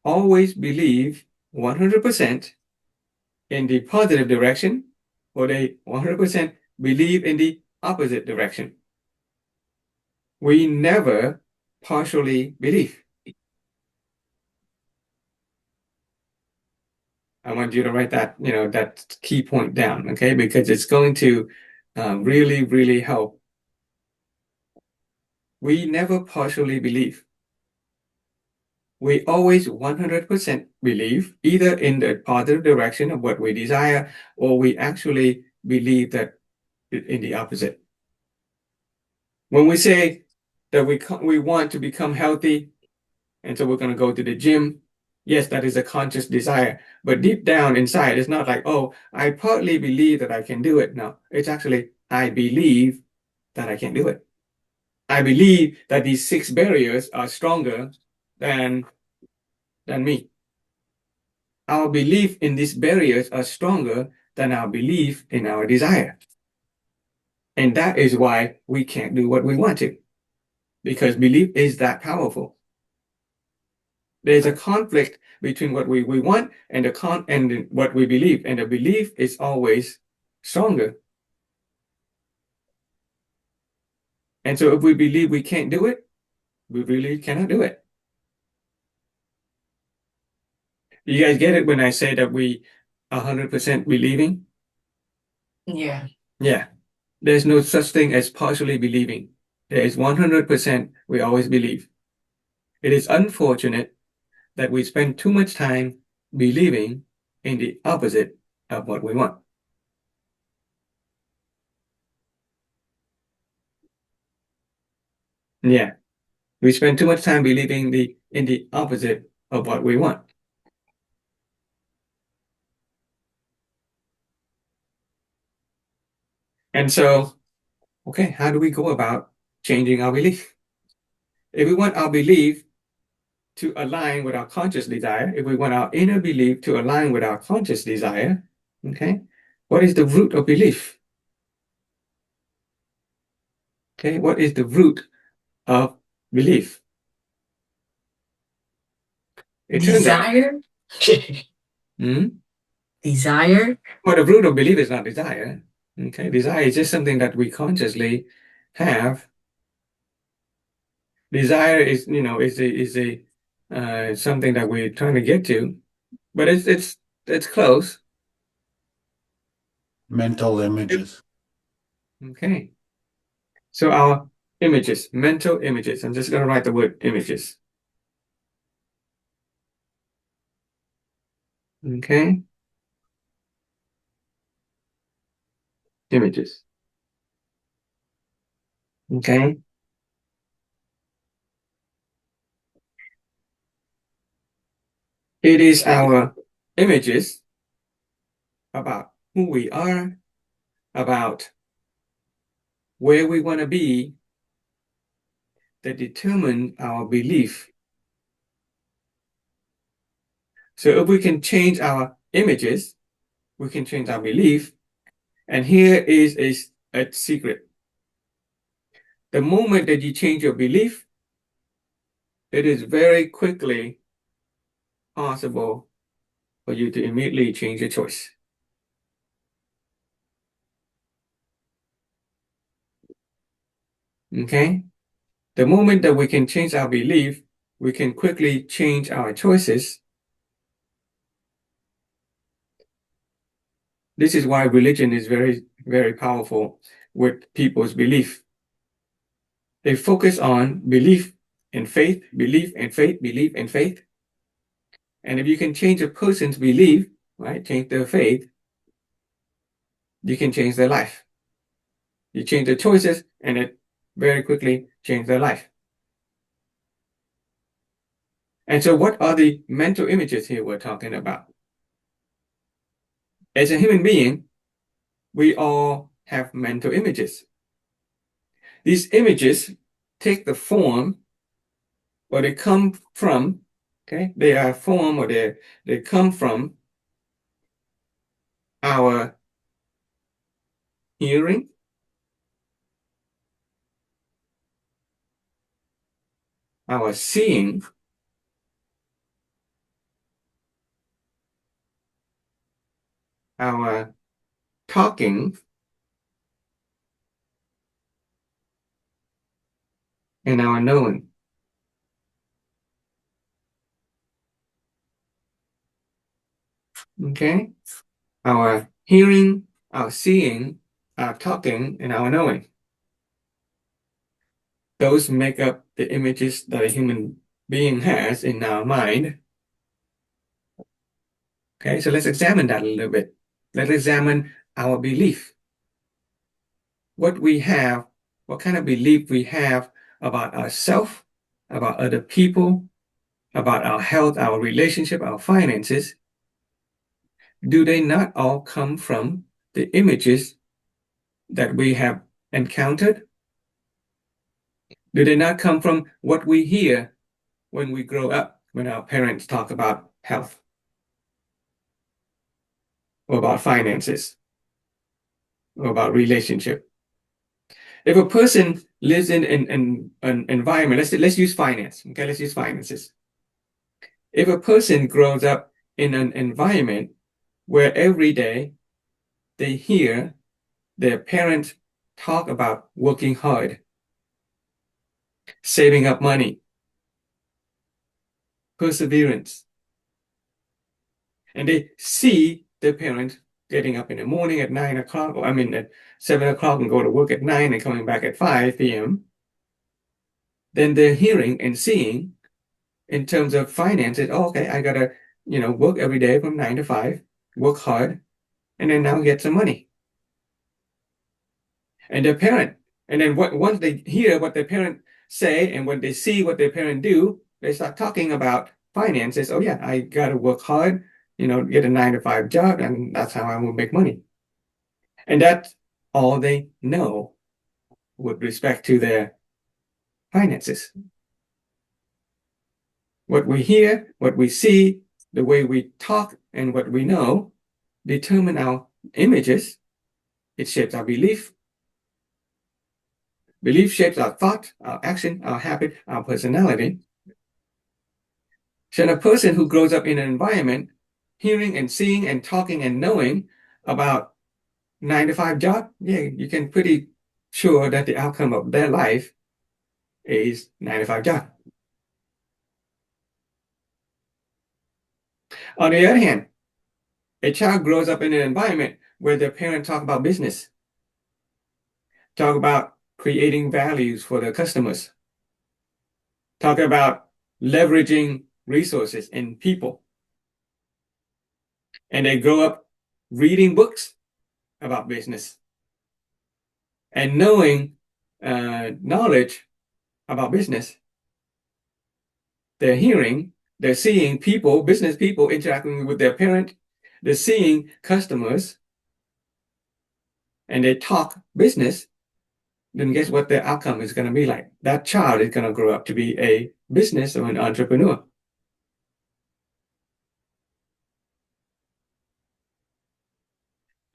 always believe 100% in the positive direction, or they 100% believe in the opposite direction. We never partially believe. I want you to write that, that key point down, okay? Because it's going to really, really help. We never partially believe. We always 100% believe either in the positive direction of what we desire, or we actually believe that in the opposite. When we say that we want to become healthy, and so we're going to go to the gym, yes, that is a conscious desire. But deep down inside, it's not like, oh, I partly believe that I can do it. No, it's actually, I believe that I can do it. I believe that these 6 barriers are stronger than me. Our belief in these barriers are stronger than our belief in our desire. And that is why we can't do what we want to, because belief is that powerful. There's a conflict between what we want and what we believe, and the belief is always stronger. And so if we believe we can't do it, we really cannot do it. You guys get it when I say that we 100% believing? Yeah. Yeah. There's no such thing as partially believing. There is 100% we always believe. It is unfortunate that we spend too much time believing in the opposite of what we want. Yeah. We spend too much time believing in the opposite of what we want. And so, okay, how do we go about changing our belief? If we want our belief to align with our conscious desire, if we want our inner belief to align with our conscious desire, okay, what is the root of belief? Okay, what is the root of belief? It turns out, Desire? Desire? well, the root of belief is not desire. Okay, desire is just something that we consciously have. Desire is, is a something that we're trying to get to, but it's close. Mental images. Okay. So our images, mental images. I'm just going to write the word images. Okay. Images. Okay. It is our images about who we are, about where we want to be, that determine our belief. So if we can change our images, we can change our belief. And here is a secret. The moment that you change your belief, it is very quickly possible for you to immediately change your choice. Okay? The moment that we can change our belief, we can quickly change our choices. This is why religion is very, very powerful with people's belief. They focus on belief and faith, belief and faith, belief and faith. And if you can change a person's belief, right, change their faith, you can change their life. You change their choices, and it very quickly changes their life. And so what are the mental images here we're talking about? As a human being, we all have mental images. These images take the form, or they come from, okay, they are form, or they come from our hearing, our seeing, our talking, and our knowing. Okay? Our hearing, our seeing, our talking, and our knowing. Those make up the images that a human being has in our mind. Okay, so let's examine that a little bit. Let's examine our belief. What we have, what kind of belief we have about ourselves, about other people, about our health, our relationship, our finances. Do they not all come from the images that we have encountered? Do they not come from what we hear when we grow up, when our parents talk about health or about finances or about relationship? If a person lives in an environment, let's use finance, okay? Let's use finances. If a person grows up in an environment where every day they hear their parents talk about working hard, saving up money, perseverance, and they see their parents getting up in the morning at 9 o'clock, or at 7 o'clock and go to work at 9 and coming back at 5 p.m., then they're hearing and seeing in terms of finances, oh, okay, I gotta, work every day from 9 to 5, work hard, and then now get some money. And their parent, and then once they hear what their parent say and when they see what their parent do, they start talking about finances. Oh yeah, I gotta work hard, get a 9 to 5 job, and that's how I will make money. And that's all they know with respect to their finances. What we hear, what we see, the way we talk, and what we know determine our images. It shapes our belief. Belief shapes our thought, our action, our habit, our personality. So a person who grows up in an environment hearing and seeing and talking and knowing about 9 to 5 job, yeah, you can pretty sure that the outcome of their life is 9 to 5 job. On the other hand, a child grows up in an environment where their parents talk about business, talk about creating values for their customers, talk about leveraging resources and people. And they grow up reading books about business and knowing knowledge about business. They're hearing, they're seeing people, business people interacting with their parent. They're seeing customers, and they talk business. then guess what the outcome is going to be like? That child is going to grow up to be a business or an entrepreneur.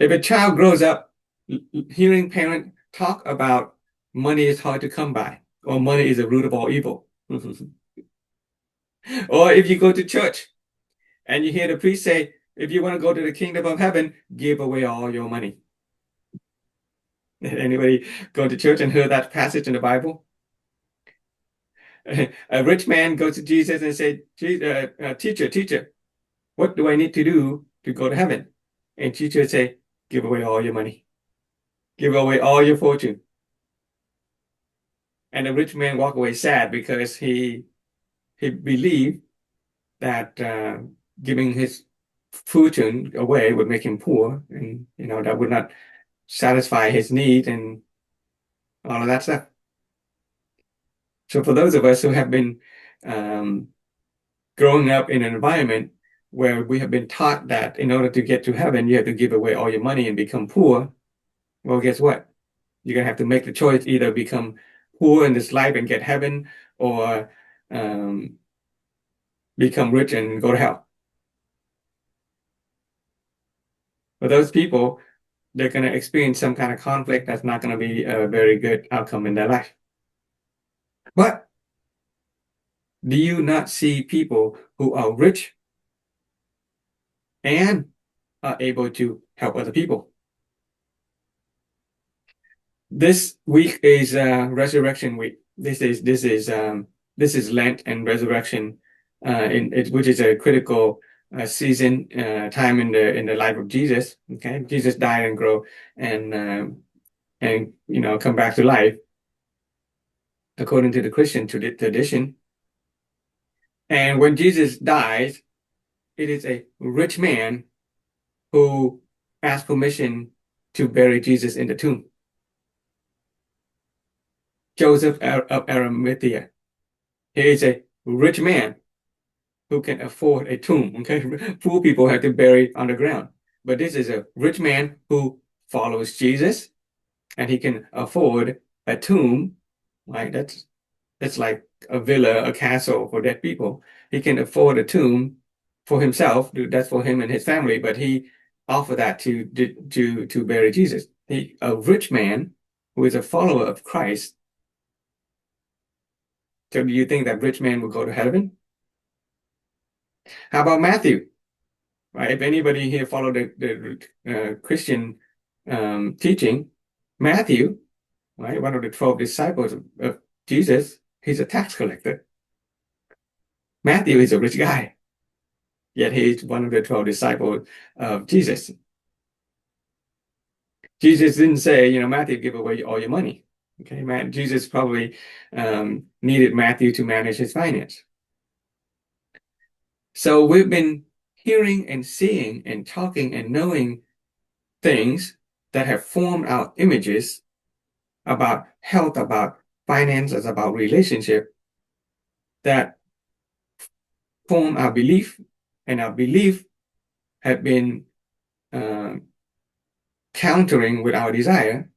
If a child grows up hearing parents talk about money is hard to come by, or money is the root of all evil, or if you go to church and you hear the priest say, if you want to go to the kingdom of heaven, give away all your money. Anybody go to church and heard that passage in the Bible? A rich man goes to Jesus and said, teacher, what do I need to do to go to heaven? And teacher say, give away all your money. Give away all your fortune. And the rich man walked away sad because he believed that giving his fortune away would make him poor, and that would not satisfy his need and all of that stuff. So for those of us who have been growing up in an environment where we have been taught that in order to get to heaven, you have to give away all your money and become poor, well, guess what? You're going to have to make the choice, either become poor in this life and get heaven, or become rich and go to hell. For those people, they're going to experience some kind of conflict that's not going to be a very good outcome in their life. But do you not see people who are rich and are able to help other people? This week is Resurrection Week. This is Lent and Resurrection, which is a critical season time in the life of Jesus. Okay, Jesus died and grow and come back to life according to the Christian tradition. And when Jesus dies, it is a rich man who asked permission to bury Jesus in the tomb. Joseph of Arimathea. He is a rich man who can afford a tomb. Okay, poor people have to bury underground, but this is a rich man who follows Jesus, and he can afford a tomb. Right, that's like a villa, a castle for dead people. He can afford a tomb for himself. That's for him and his family, but he offered that to bury Jesus. A rich man who is a follower of Christ. So do you think that rich man will go to heaven? How about Matthew? Right? If anybody here followed the Christian teaching, Matthew, right, one of the 12 disciples of Jesus, he's a tax collector. Matthew is a rich guy, yet he's one of the 12 disciples of Jesus. Jesus didn't say, Matthew, give away all your money. Okay, Jesus probably needed Matthew to manage his finance. So we've been hearing and seeing and talking and knowing things that have formed our images about health, about finances, about relationship, that form our belief, and our belief have been countering with our desire,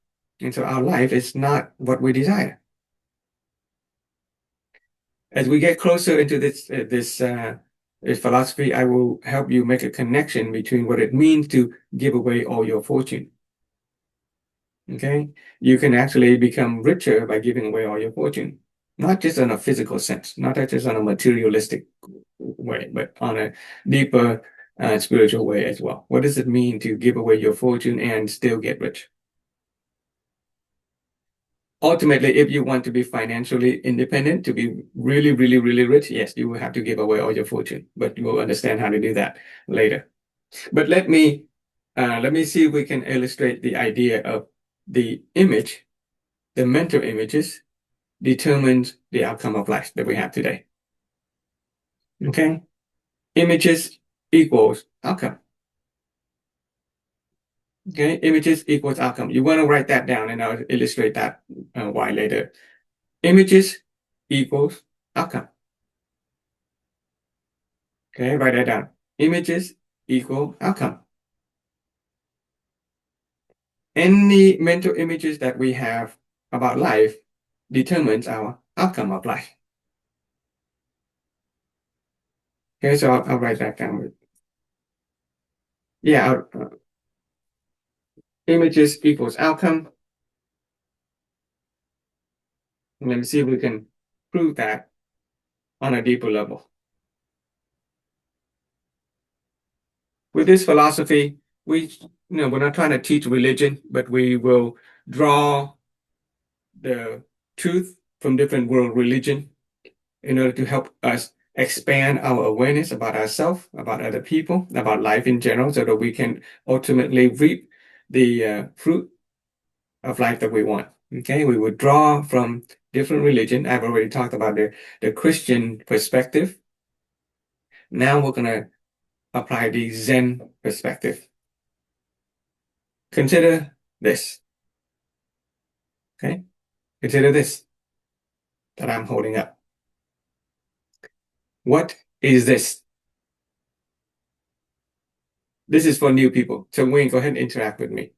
and so our life is not what we desire. As we get closer into this philosophy, I will help you make a connection between what it means to give away all your fortune. Okay, you can actually become richer by giving away all your fortune, not just in a physical sense, not just on a materialistic way, but on a deeper spiritual way as well. What does it mean to give away your fortune and still get rich? Ultimately, if you want to be financially independent, to be really, really, really rich, yes, you will have to give away all your fortune, but we'll understand how to do that later. But let me see if we can illustrate the idea of the image, the mental images determines the outcome of life that we have today. Okay? Images equals outcome. Okay? Images equals outcome. You want to write that down, and I'll illustrate that why later. Images equals outcome. Okay, write that down. Images equal outcome. Any mental images that we have about life determines our outcome of life. Okay, so I'll write that down. Yeah, images equals outcome. And let me see if we can prove that on a deeper level. With this philosophy, we're not trying to teach religion, but we will draw the truth from different world religion in order to help us expand our awareness about ourselves, about other people, about life in general, so that we can ultimately reap the fruit of life that we want. Okay, we would draw from different religion. I've already talked about the Christian perspective. Now we're going to apply the Zen perspective. Consider this. Okay, consider this that I'm holding up. What is this? This is for new people. So Wayne, go ahead and interact with me.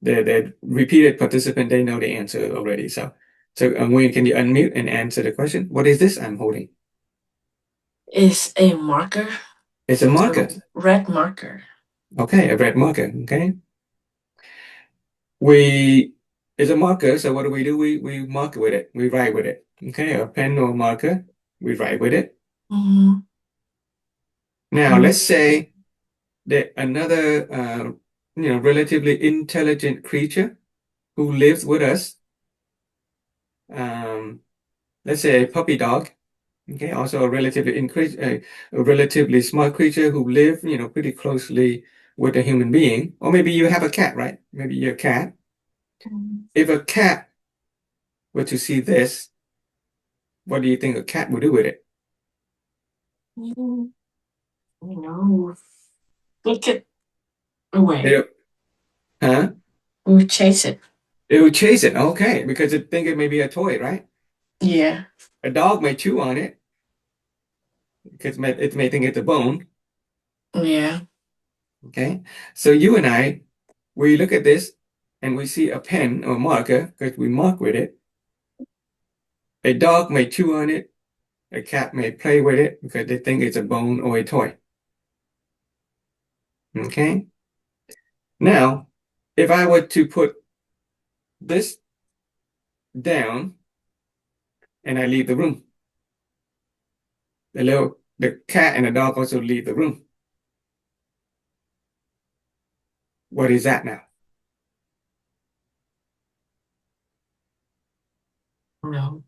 The repeated participant, they know the answer already. So Wayne, can you unmute and answer the question? What is this I'm holding? It's a marker. It's a marker. A red marker. Okay, a red marker. Okay. It's a marker, so what do? We mark with it. We write with it. Okay, a pen or marker, we write with it. Mm-hmm. Now, let's say that another relatively intelligent creature who lives with us, let's say a puppy dog, okay, also a relatively smart creature who live, pretty closely with a human being, or maybe you have a cat, right? Maybe you're a cat. If a cat were to see this, what do you think a cat would do with it? Take it away. Huh? We'll chase it. It would chase it. Okay, because it think it may be a toy, right? Yeah. A dog may chew on it because it may think it's a bone. Yeah. Okay, so you and I, we look at this and we see a pen or marker because we mark with it. A dog may chew on it. A cat may play with it because they think it's a bone or a toy. Okay. Now, if I were to put this down and I leave the room, the cat and the dog also leave the room. What is that now? No.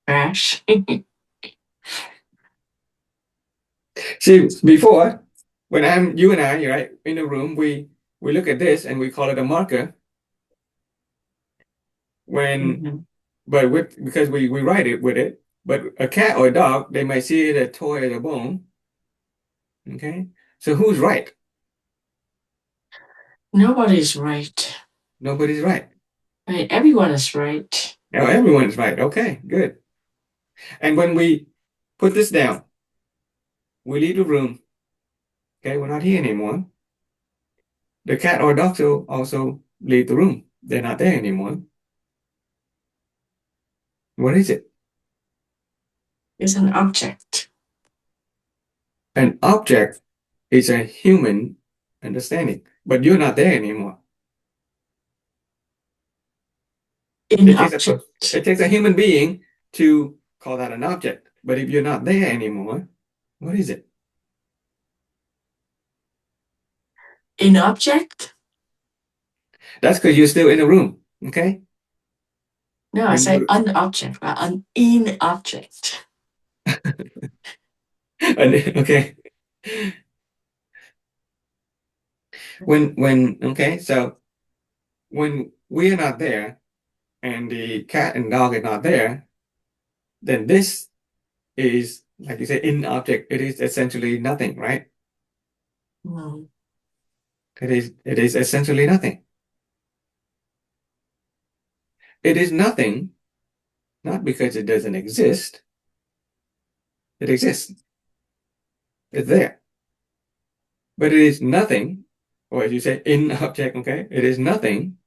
Trash. See, before, when you and I, right, in the room, we look at this and we call it a marker. Because we write it with it. But a cat or a dog, they might see it as a toy or a bone. Okay, so who's right? Nobody's right. Nobody's right. Right. Everyone is right. Now everyone's right. Okay, good. And when we put this down, we leave the room. Okay, we're not here anymore. The cat or dog will also leave the room. They're not there anymore. What is it? It's an object. An object is a human understanding, but you're not there anymore. It takes a human being to call that an object. But if you're not there anymore, what is it? An object? That's because you're still in the room, okay? No, I say an object, an in object. Okay. So when we are not there and the cat and dog are not there, then this is, like you say, in object. It is essentially nothing, right? It is essentially nothing. It is nothing, not because it doesn't exist. It exists. It's there. But it is nothing, or as you say, in object, okay? It is nothing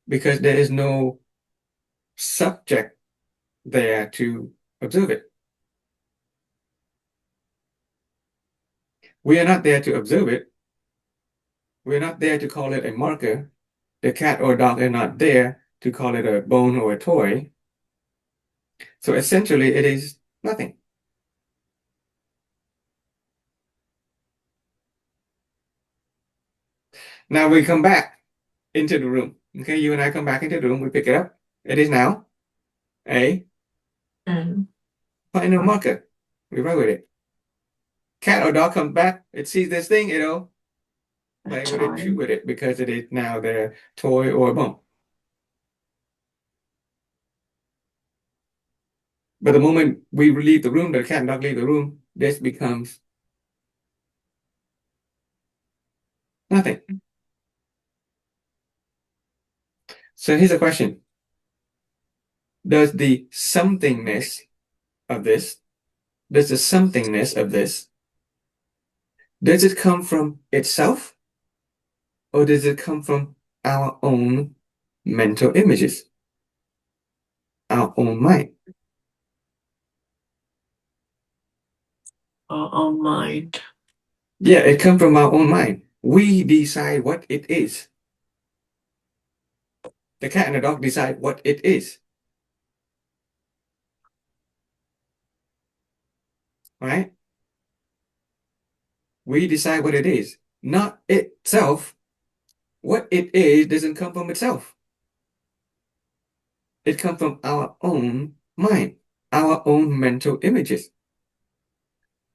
because there is no subject there to observe it. We are not there to observe it. We're not there to call it a marker. The cat or dog are not there to call it a bone or a toy. So essentially, it is nothing. Now we come back into the room. Okay, you and I come back into the room. We pick it up. It is now a final marker. We write with it. Cat or dog comes back. It sees this thing. It'll play with it, chew with it, because it is now their toy or bone. But the moment we leave the room, the cat and dog leave the room, this becomes nothing. So here's a question. Does the somethingness of this, does it come from itself, or does it come from our own mental images, our own mind? Our own mind. Yeah, it comes from our own mind. We decide what it is. The cat and the dog decide what it is. Right? We decide what it is, not itself. What it is doesn't come from itself. It comes from our own mind, our own mental images.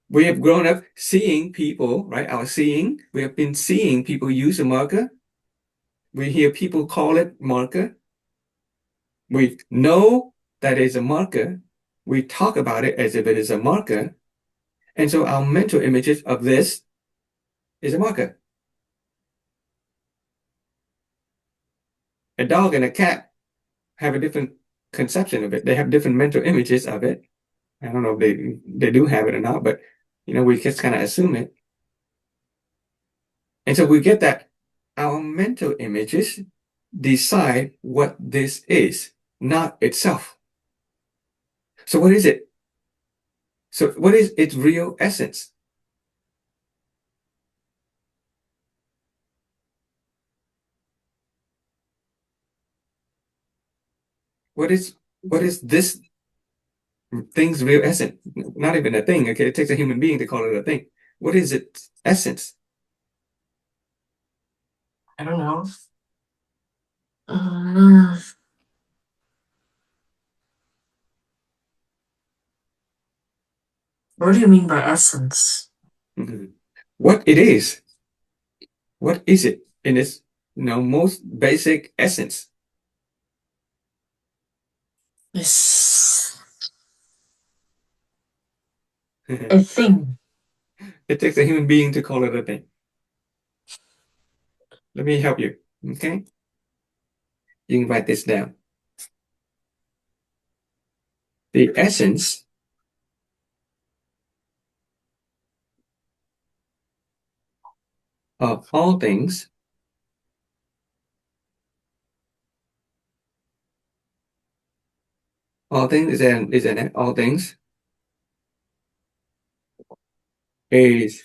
We have grown up seeing people, right? We have been seeing people use a marker. We hear people call it marker. We know that it's a marker. We talk about it as if it is a marker. And so our mental images of this is a marker. A dog and a cat have a different conception of it. They have different mental images of it. I don't know if they do have it or not, but we just kind of assume it. And so we get that our mental images decide what this is, not itself. So what is it? So what is its real essence? What is this thing's real essence? Not even a thing. Okay, it takes a human being to call it a thing. What is its essence? I don't know. Uh, what do you mean by essence? What it is? What is it in its most basic essence? It's a thing. It takes a human being to call it a thing. Let me help you. Okay? You can write this down. The essence of all things all things all things is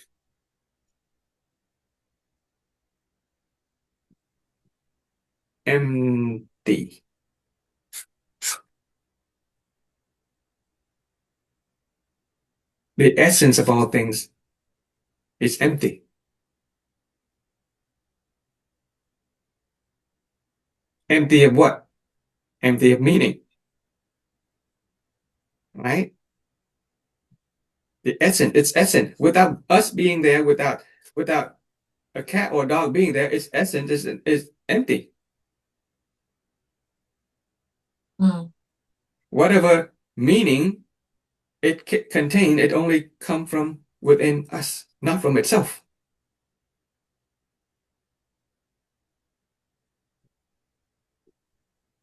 empty. The essence of all things is empty. Empty of what? Empty of meaning. Right? Its essence. Without us being there, without a cat or a dog being there, its essence is empty. Whatever meaning it contained, it only come from within us, not from itself.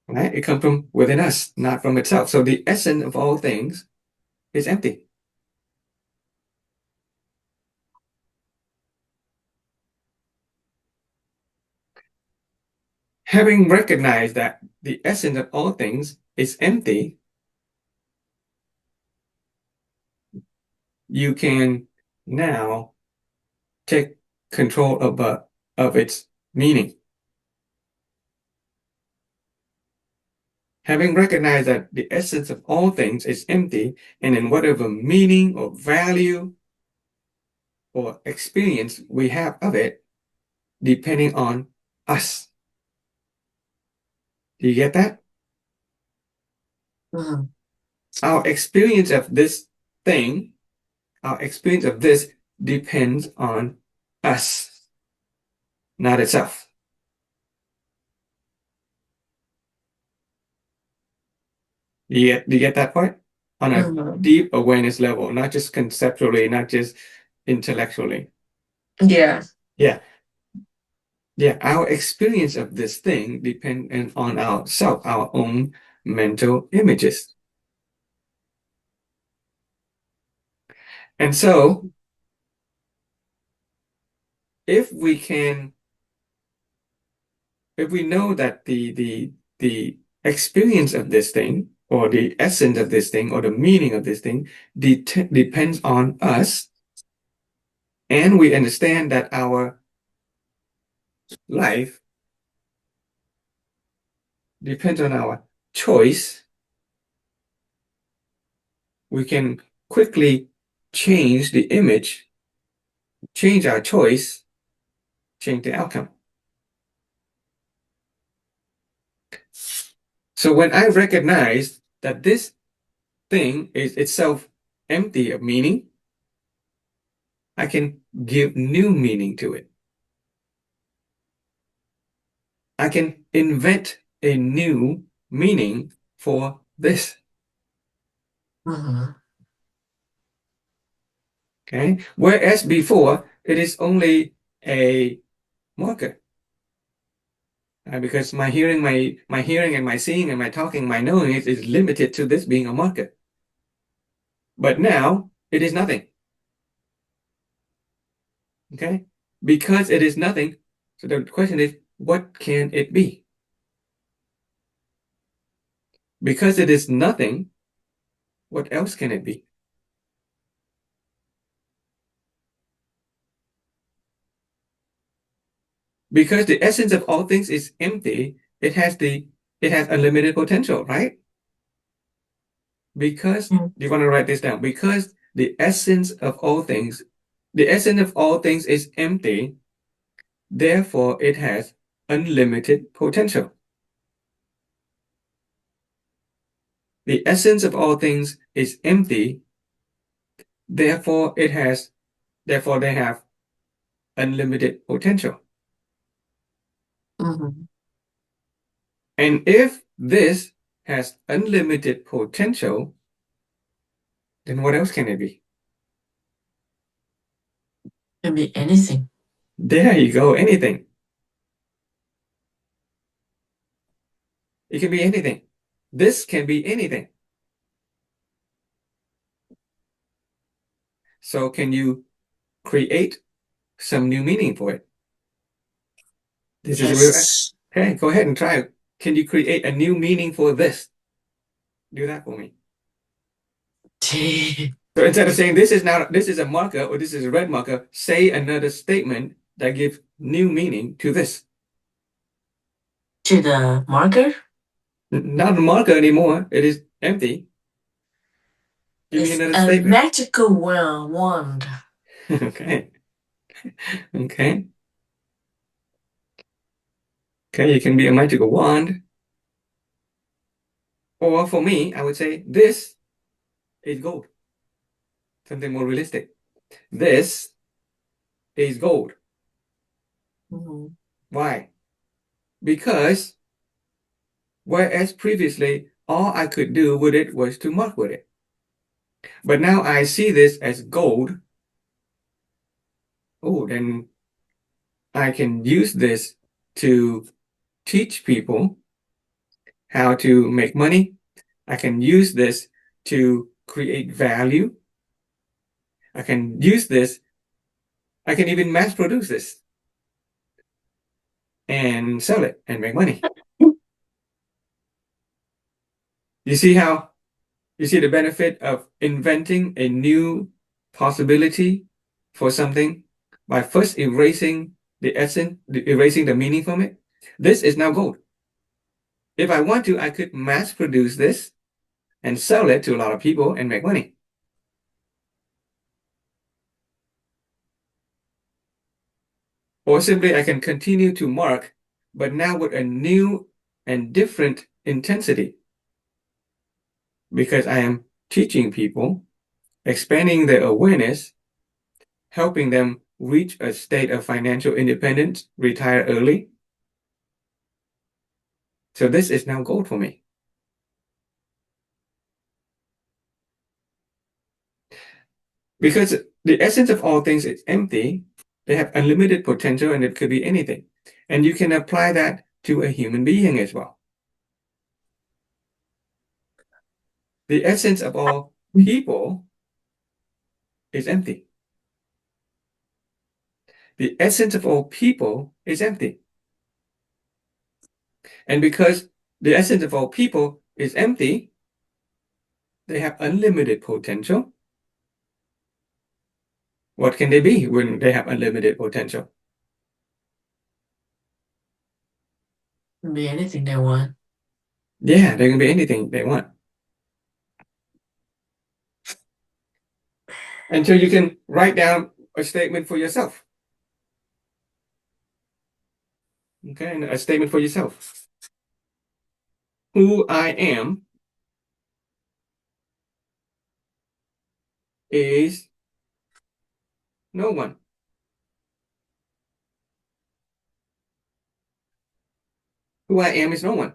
Right? It comes from within us, not from itself. So the essence of all things is empty. Having recognized that the essence of all things is empty, you can now take control of its meaning. Having recognized that the essence of all things is empty, and in whatever meaning or value or experience we have of it, depending on us. Do you get that? Mhm. Our experience of this thing, our experience of this depends on us, not itself. Do you get that part? On a Mhm. deep awareness level, not just conceptually, not just intellectually. Yeah. Yeah. Yeah, our experience of this thing depends on ourself, our own mental images. And so, if we know that the experience of this thing, or the essence of this thing, or the meaning of this thing depends on us, and we understand that our life depends on our choice, we can quickly change the image, change our choice, change the outcome. So when I recognize that this thing is itself empty of meaning, I can give new meaning to it. I can invent a new meaning for this. Mhm. Okay. Whereas before, it is only a marker. Because my hearing, my hearing and my seeing and my talking, my knowing is limited to this being a marker. But now it is nothing. Okay? Because it is nothing, so the question is, what can it be? Because it is nothing, what else can it be? Because the essence of all things is empty, it has unlimited potential, right? Because Mm. you want to write this down. Because the essence of all things is empty, therefore it has unlimited potential. The essence of all things is empty, therefore they have unlimited potential. Mhm. And if this has unlimited potential, then what else can it be? Can be anything. There you go, anything. It can be anything. This can be anything. So can you create some new meaning for it? This is where, Yes. okay, go ahead and try it. Can you create a new meaning for this? Do that for me. So instead of saying this is a marker or this is a red marker, say another statement that gives new meaning to this. To the marker? Not a marker anymore. It is empty. Give me It's another a statement. magical wand. Okay. Okay. Okay, it can be a magical wand. Or for me, I would say this is gold. Something more realistic. This is gold. Mhm. Why? Because whereas previously all I could do with it was to mark with it. But now I see this as gold. Oh, then I can use this to teach people how to make money. I can use this to create value. I can use this. I can even mass produce this and sell it and make money. You see the benefit of inventing a new possibility for something by first erasing the essence, erasing the meaning from it? This is now gold. If I want to, I could mass produce this and sell it to a lot of people and make money. Or simply I can continue to mark, but now with a new and different intensity. Because I am teaching people, expanding their awareness, helping them reach a state of financial independence, retire early. So this is now gold for me. Because the essence of all things is empty, they have unlimited potential and it could be anything. And you can apply that to a human being as well. The essence of all people is empty. The essence of all people is empty. And because the essence of all people is empty, they have unlimited potential. What can they be when they have unlimited potential? Be anything they want. Yeah, they can be anything they want. And so you can write down a statement for yourself. Okay, and a statement for yourself. Who I am is no one. Who I am is no one.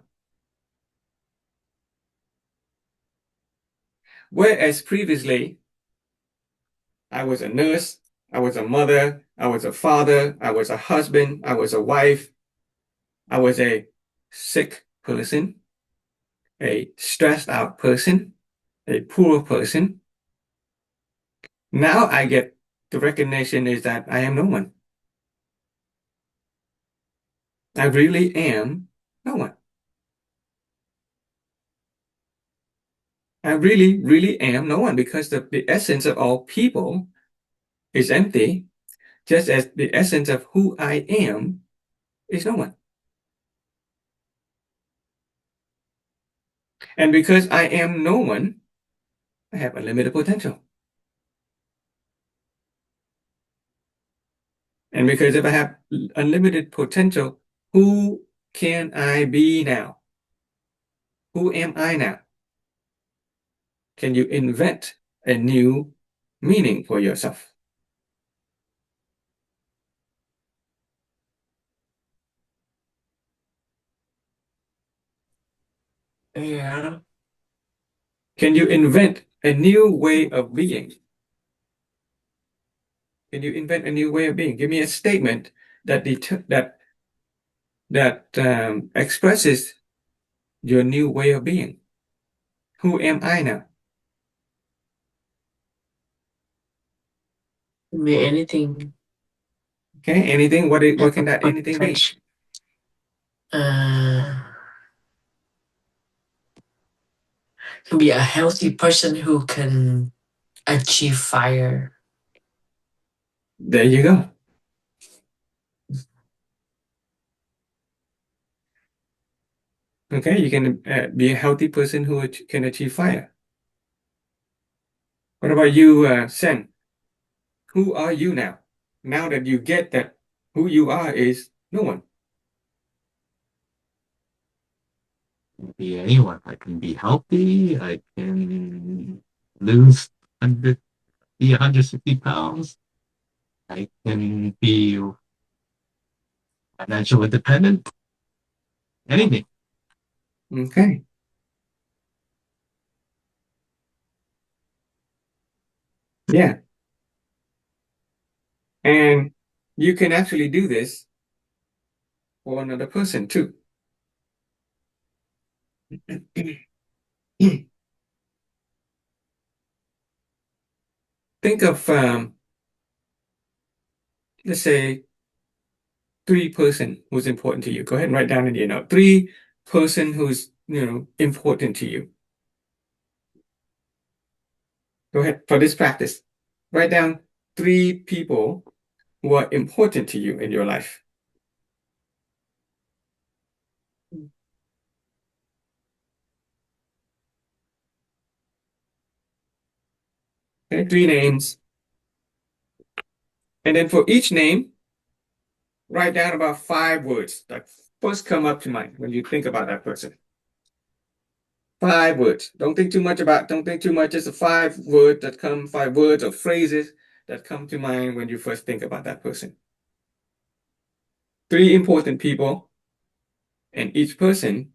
Whereas previously, I was a nurse, I was a mother, I was a father, I was a husband, I was a wife, I was a sick person, a stressed out person, a poor person. Now I get the recognition is that I am no one. I really am no one. I really, really am no one because the essence of all people is empty, just as the essence of who I am is no one. And because I am no one, I have unlimited potential. And because if I have unlimited potential, who can I be now? Who am I now? Can you invent a new meaning for yourself? Yeah. Can you invent a new way of being? Can you invent a new way of being? Give me a statement that expresses your new way of being. Who am I now? Be anything. Okay, anything. What can that anything be? To be a healthy person who can achieve fire. There you go. Okay, you can be a healthy person who can achieve fire. What about you, Sen? Who are you now? Now that you get that who you are is no one. Be anyone. I can be healthy. I can lose 160 pounds. I can be financial independent. Anything. Okay. Yeah. And you can actually do this for another person too. Think of, let's say, 3 person who's important to you. Go ahead and write down in your note. 3 person who's important to you. Go ahead for this practice. Write down 3 people who are important to you in your life. Okay, 3 names. And then for each name, write down about 5 words that first come up to mind when you think about that person. 5 words. Don't think too much. Just the 5 words that come, 5 words or phrases that come to mind when you first think about that person. 3 important people, and each person,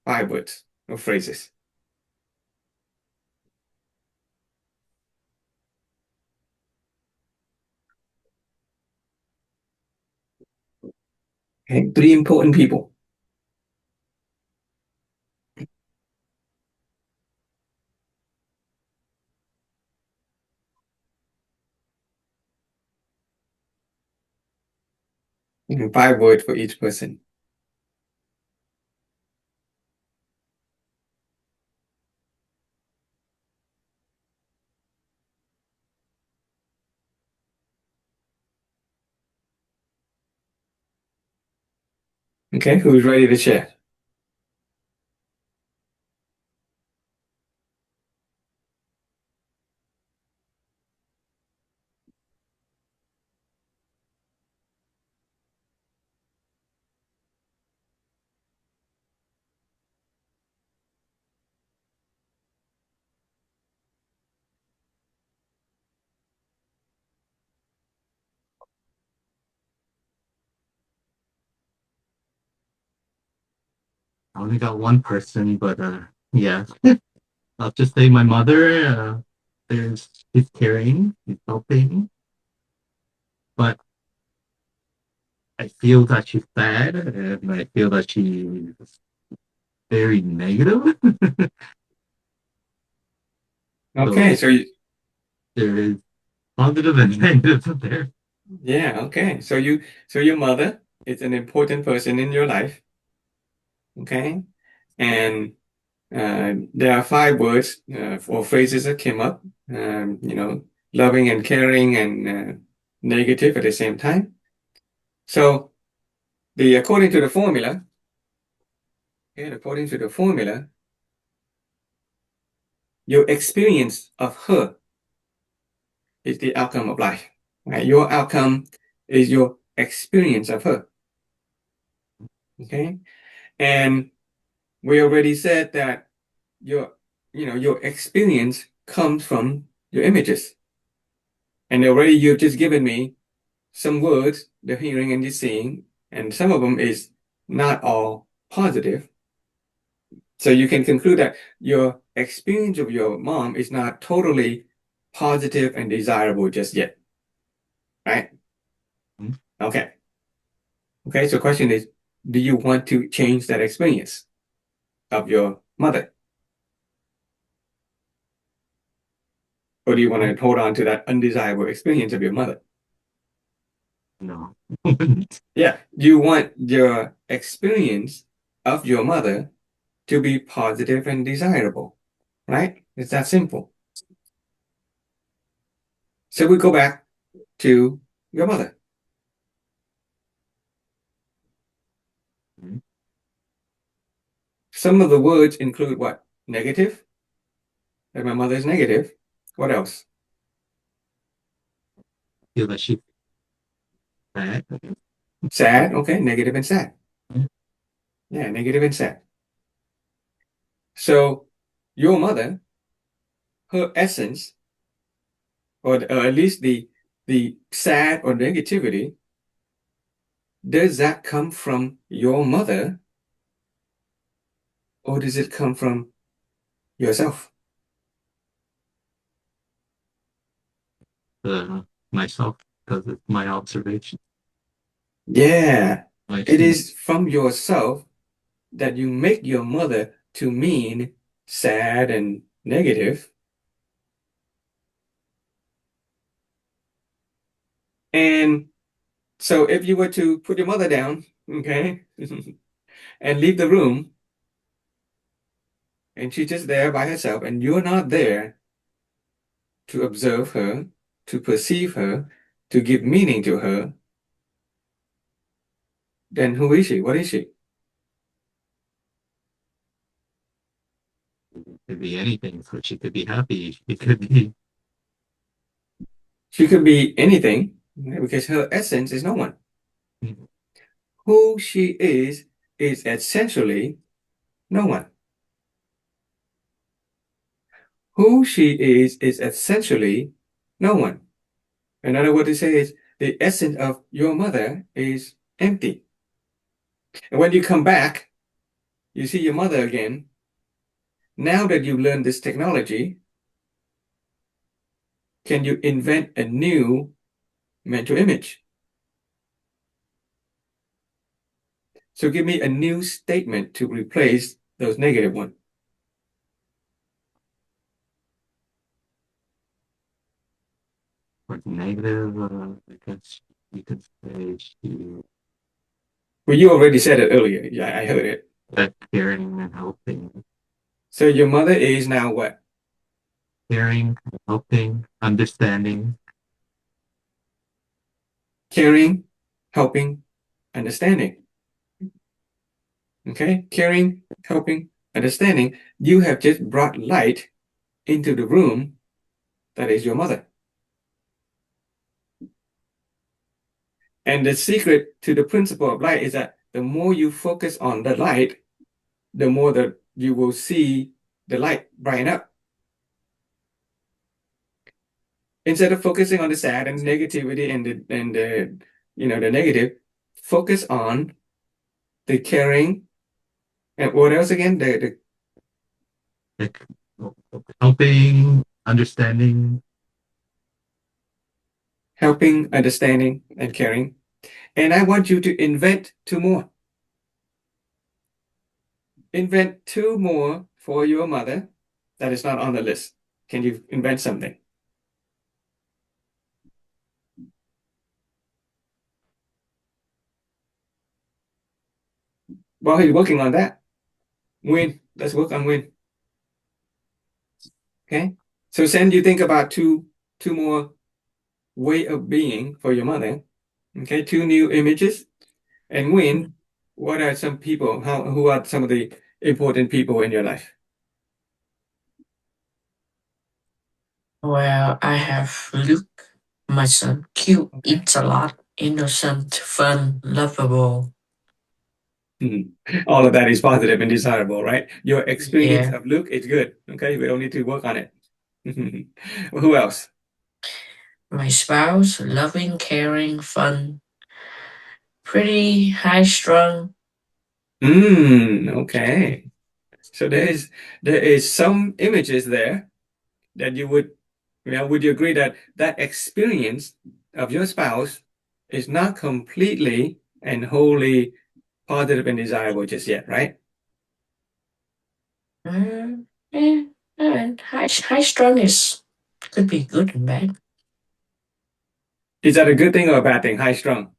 5 words or phrases. Okay, 3 important people. And 5 words for each person. Okay, who's ready to share? I only got one person, but yeah, I'll just say my mother. She's caring, she's helping, but I feel that she's sad, and I feel that she's very negative. Okay, so there is positive and negative there. yeah, okay. So your mother is an important person in your life. Okay. And there are 5 words or phrases that came up, loving and caring and negative at the same time. So according to the formula, your experience of her is the outcome of life. Right? Your outcome is your experience of her. Okay. And we already said that your experience comes from your images. And already you've just given me some words, the hearing and the seeing, and some of them is not all positive. So you can conclude that your experience of your mom is not totally positive and desirable just yet. Right? Mhm. Okay. Okay, so the question is, do you want to change that experience of your mother? Or do you want to hold on to that undesirable experience of your mother? No. Yeah, you want your experience of your mother to be positive and desirable, right? It's that simple. So we go back to your mother. Mhm. Some of the words include what? Negative? That my mother is negative. What else? Feel that she's sad. Sad. Okay, negative and sad. Mhm. Yeah, negative and sad. So your mother, her essence, or at least the sad or negativity, does that come from your mother or does it come from yourself? Myself, because it's my observation. Yeah, My it experience. is from yourself that you make your mother to mean sad and negative. And so if you were to put your mother down, okay, and leave the room, and she's just there by herself, and you're not there, to observe her, to perceive her, to give meaning to her, then who is she? What is she? Could be anything. So she could be happy. She could be. She could be anything, right? Because her essence is no one. Who she is essentially no one. Who she is essentially no one. Another word to say is the essence of your mother is empty. And when you come back, you see your mother again. Now that you learned this technology, can you invent a new mental image? So give me a new statement to replace those negative ones. For negative, I guess you could say she Well, you already said it earlier. Yeah, I heard it. that caring and helping, So your mother is now what? caring, helping, understanding. Caring, helping, understanding. Okay? Caring, helping, understanding. You have just brought light into the room that is your mother. And the secret to the principle of light is that the more you focus on the light, the more that you will see the light brighten up. Instead of focusing on the sad and negativity and the the negative, focus on the caring and what else again? The Like helping, understanding. helping, understanding, and caring. And I want you to invent two more. Invent two more for your mother that is not on the list. Can you invent something? While he's working on that, Win, let's work on Win. Okay. So Sen, you think about two more way of being for your mother. Okay, two new images. And Win, what are some people? Who are some of the important people in your life? Well, I have Luke, my son. Cute, Okay. eats a lot, innocent, fun, lovable. All of that is positive and desirable, right? Your experience Yeah. of Luke is good. Okay, we don't need to work on it. Who else? My spouse, loving, caring, fun, pretty high strung. Okay. So there is some images there that you would you agree that that experience of your spouse is not completely and wholly positive and desirable just yet, right? Uh, yeah, and high strung is could be good and bad. Is that a good thing or a bad thing? High strung.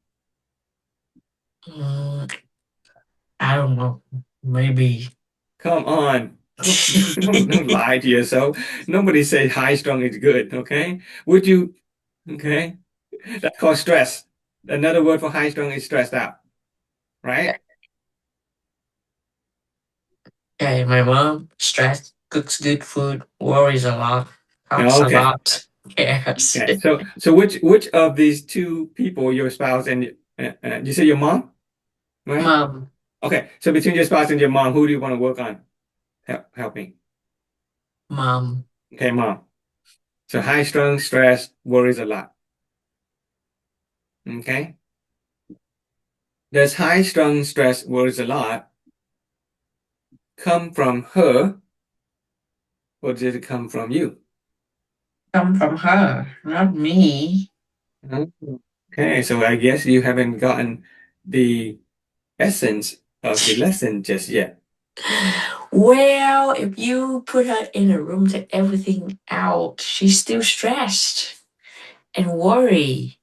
Mm, I don't know. Maybe. Come on. Don't lie to yourself. Nobody says high strung is good, okay? Would you, okay? That's called stress. Another word for high strung is stressed out, right? Okay, my mom stressed, cooks good food, worries a lot, talks a Okay. lot. Yes. Okay. So which of these two people, your spouse and you say your mom, right? Mom, Okay. So between your spouse and your mom, who do you want to work on helping? mom, Okay, mom. So high strung, stress, worries a lot. Okay. Does high strung, stress, worries a lot come from her or did it come from you? come from her, not me. Oh, okay. So I guess you haven't gotten the essence of the lesson just yet. Well, if you put her in a room, take everything out, she's still stressed and worried.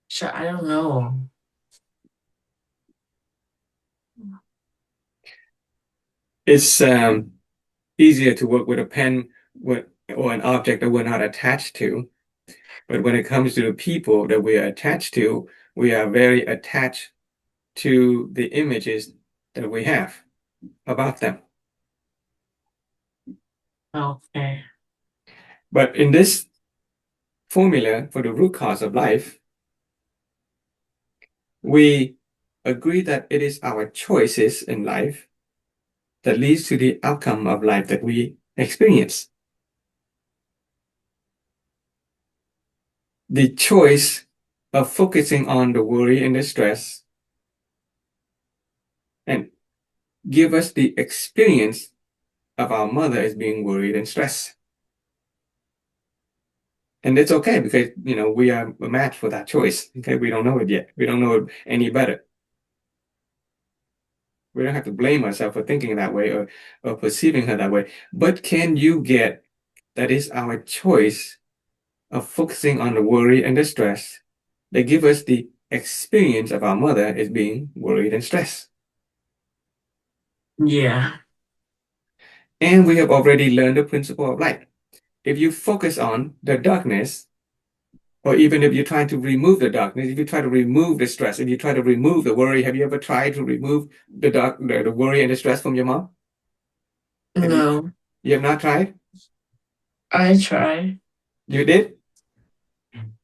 So I don't know. it's easier to work with a pen or an object that we're not attached to. But when it comes to the people that we are attached to, we are very attached to the images that we have about them. Okay. But in this formula for the root cause of life, we agree that it is our choices in life that leads to the outcome of life that we experience. The choice of focusing on the worry and the stress and give us the experience of our mother as being worried and stressed. And it's okay because, we are a match for that choice. Okay, we don't know it yet. We don't know it any better. We don't have to blame ourselves for thinking that way or perceiving her that way. But can you get that is our choice of focusing on the worry and the stress that give us the experience of our mother as being worried and stressed? Yeah. And we have already learned the principle of light. If you focus on the darkness, or even if you're trying to remove the darkness, if you try to remove the stress, if you try to remove the worry, have you ever tried to remove the worry and the stress from your mom? No, You have not tried? I try. You did?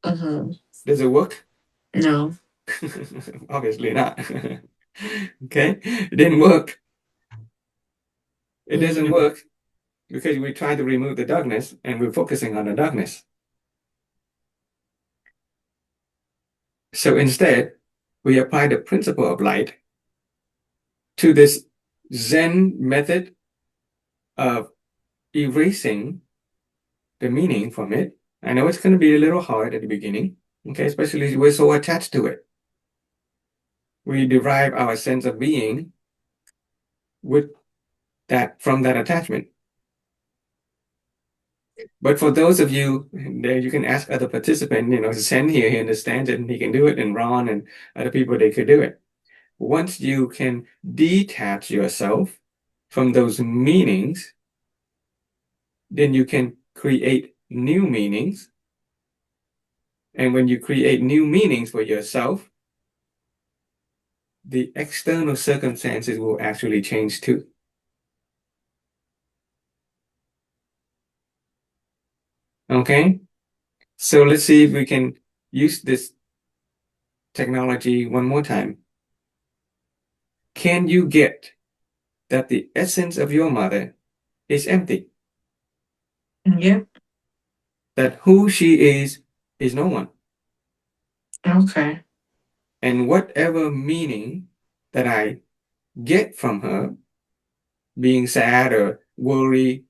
Mm-hmm. Does it work? No. Obviously not. Okay? It didn't work. It doesn't work because we try to remove the darkness and we're focusing on the darkness. So instead, we apply the principle of light to this Zen method of erasing the meaning from it. I know it's going to be a little hard at the beginning, okay, especially if we're so attached to it. We derive our sense of being with from that attachment. But for those of you there, you can ask other participants, Sen here, he understands it and he can do it, and Ron and other people, they could do it. Once you can detach yourself from those meanings, then you can create new meanings. And when you create new meanings for yourself, the external circumstances will actually change too. Okay? So let's see if we can use this technology one more time. Can you get that the essence of your mother is empty? Yep. That who she is no one. Okay. And whatever meaning that I get from her, being sad or worried,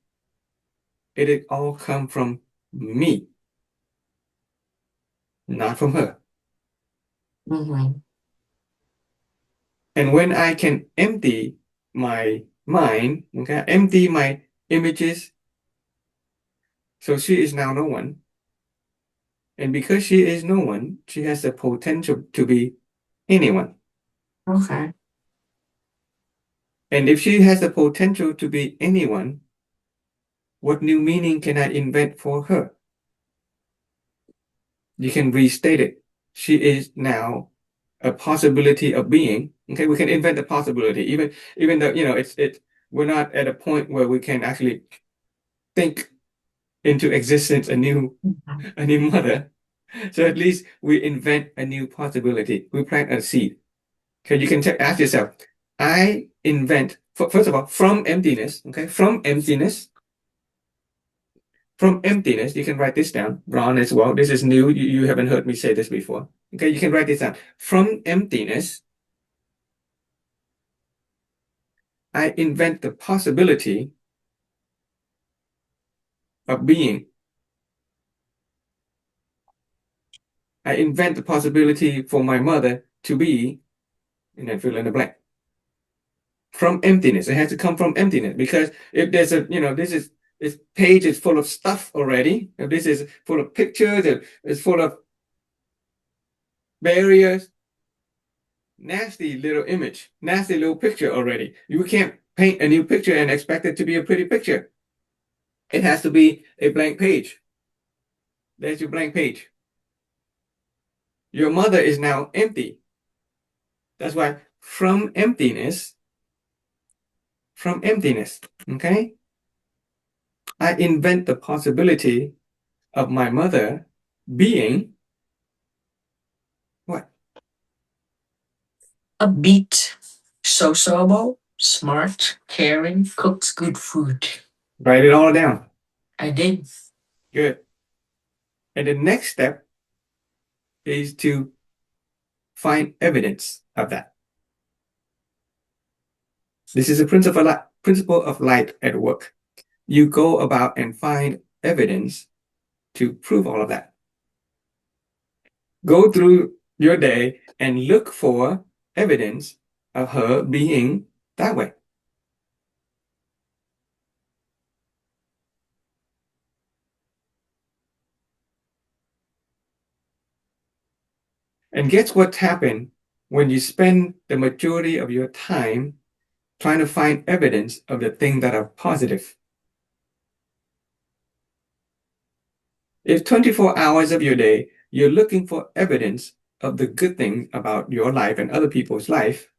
it all come from me, not from her. Mm-hmm. And when I can empty my mind, okay, empty my images, so she is now no one. And because she is no one, she has the potential to be anyone. Okay. And if she has the potential to be anyone, what new meaning can I invent for her? You can restate it. She is now a possibility of being. Okay, we can invent the possibility, even though we're not at a point where we can actually think into existence a new mother. So at least we invent a new possibility. We plant a seed. Okay, you can ask yourself, I invent, first of all, from emptiness, okay, from emptiness, you can write this down, Ron, as well. This is new. You haven't heard me say this before. Okay, you can write this down. From emptiness, I invent the possibility of being. I invent the possibility for my mother to be, and then fill in the blank. From emptiness. It has to come from emptiness, because if there's this page is full of stuff already. If this is full of pictures, it's full of barriers, nasty little image, nasty little picture already. You can't paint a new picture and expect it to be a pretty picture. It has to be a blank page. There's your blank page. Your mother is now empty. That's why from emptiness, okay, I invent the possibility of my mother being what? Upbeat, sociable, smart, caring, cooks good food. Write it all down. I did. Good. And the next step is to find evidence of that. This is a principle of light at work. You go about and find evidence to prove all of that. Go through your day and look for evidence of her being that way. And guess what's happened when you spend the majority of your time trying to find evidence of the things that are positive? If 24 hours of your day you're looking for evidence of the good things about your life and other people's life,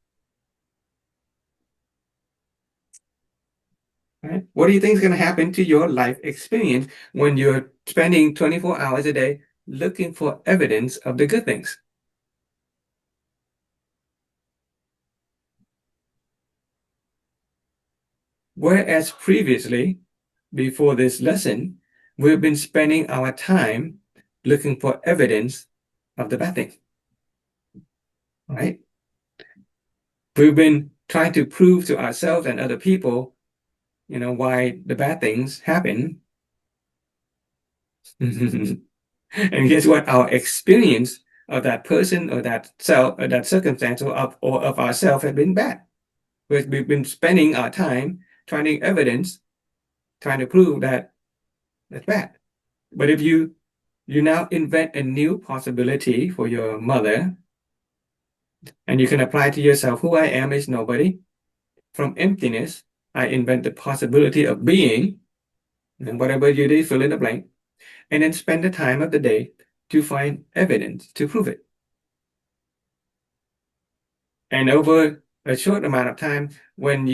right? What do you think is going to happen to your life experience when you're spending 24 hours a day looking for evidence of the good things? Whereas previously, before this lesson, we've been spending our time looking for evidence of the bad things, right? We've been trying to prove to ourselves and other people, why the bad things happen. And guess what? Our experience of that person or that self or that circumstance or of ourselves have been bad. We've been spending our time finding evidence, trying to prove that that's bad. But if you now invent a new possibility for your mother, and you can apply to yourself, who I am is nobody. From emptiness, I invent the possibility of being, and whatever you do, fill in the blank, and then spend the time of the day to find evidence to prove it. And over a short amount of time, when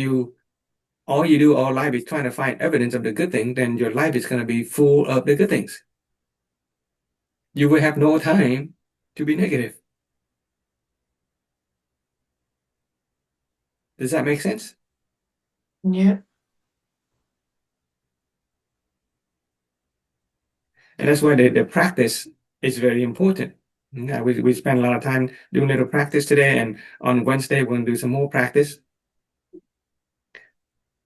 all you do all life is trying to find evidence of the good thing, then your life is going to be full of the good things. You will have no time to be negative. Does that make sense? Yeah. And that's why the practice is very important. We spent a lot of time doing little practice today, and on Wednesday we're going to do some more practice.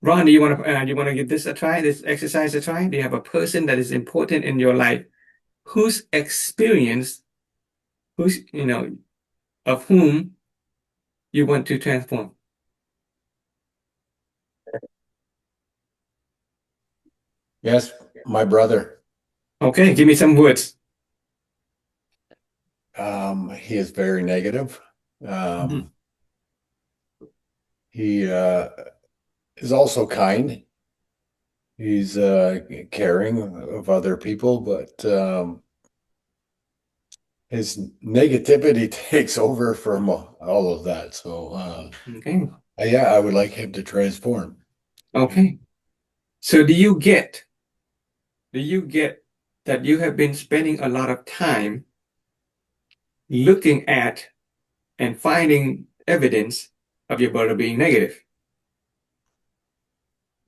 Ron, do you want to give this a try, this exercise a try? Do you have a person that is important in your life whose experience, of whom you want to transform? Yes, my brother. Okay, give me some words. He is very negative. He is also kind. He's caring of other people, but his negativity takes over from all of that. So Okay. yeah, I would like him to transform. Okay. So do you get that you have been spending a lot of time looking at and finding evidence of your brother being negative?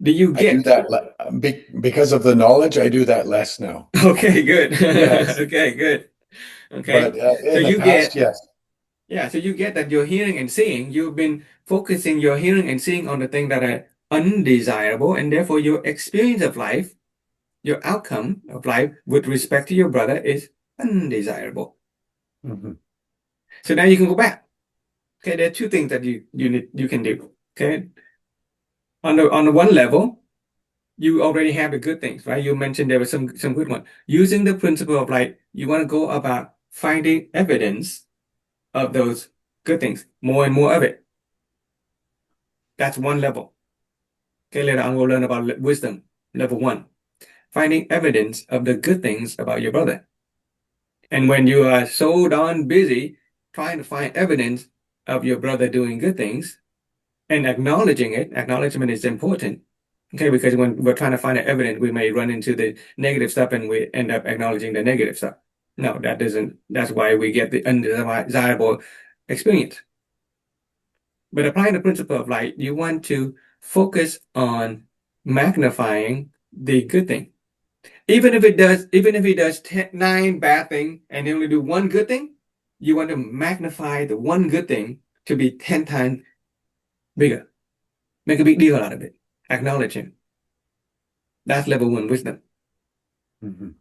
Do you I do get that because of the knowledge. I do that less now. Okay, good. Yes. Okay, good. Okay. But So in the you past, get yes. Yeah, so you get that you're hearing and seeing, you've been focusing your hearing and seeing on the things that are undesirable, and therefore your experience of life, your outcome of life with respect to your brother is undesirable. Mhm. So now you can go back. Okay, there are two things that you can do. Okay. On the one level, you already have the good things, right? You mentioned there was some good one. Using the principle of light, you want to go about finding evidence of those good things, more and more of it. That's one level. Okay, later on we'll learn about wisdom, level 1. Finding evidence of the good things about your brother. And when you are so darn busy trying to find evidence of your brother doing good things and acknowledging it, acknowledgement is important. Okay, because when we're trying to find evidence, we may run into the negative stuff and we end up acknowledging the negative stuff. No, that doesn't, that's why we get the undesirable experience. But applying the principle of light, you want to focus on magnifying the good thing. Even if he does 9 bad things and he only do 1 good thing, you want to magnify the 1 good thing to be 10 times bigger. Make a big deal out of it. Acknowledge him. That's level 1 wisdom. Mhm.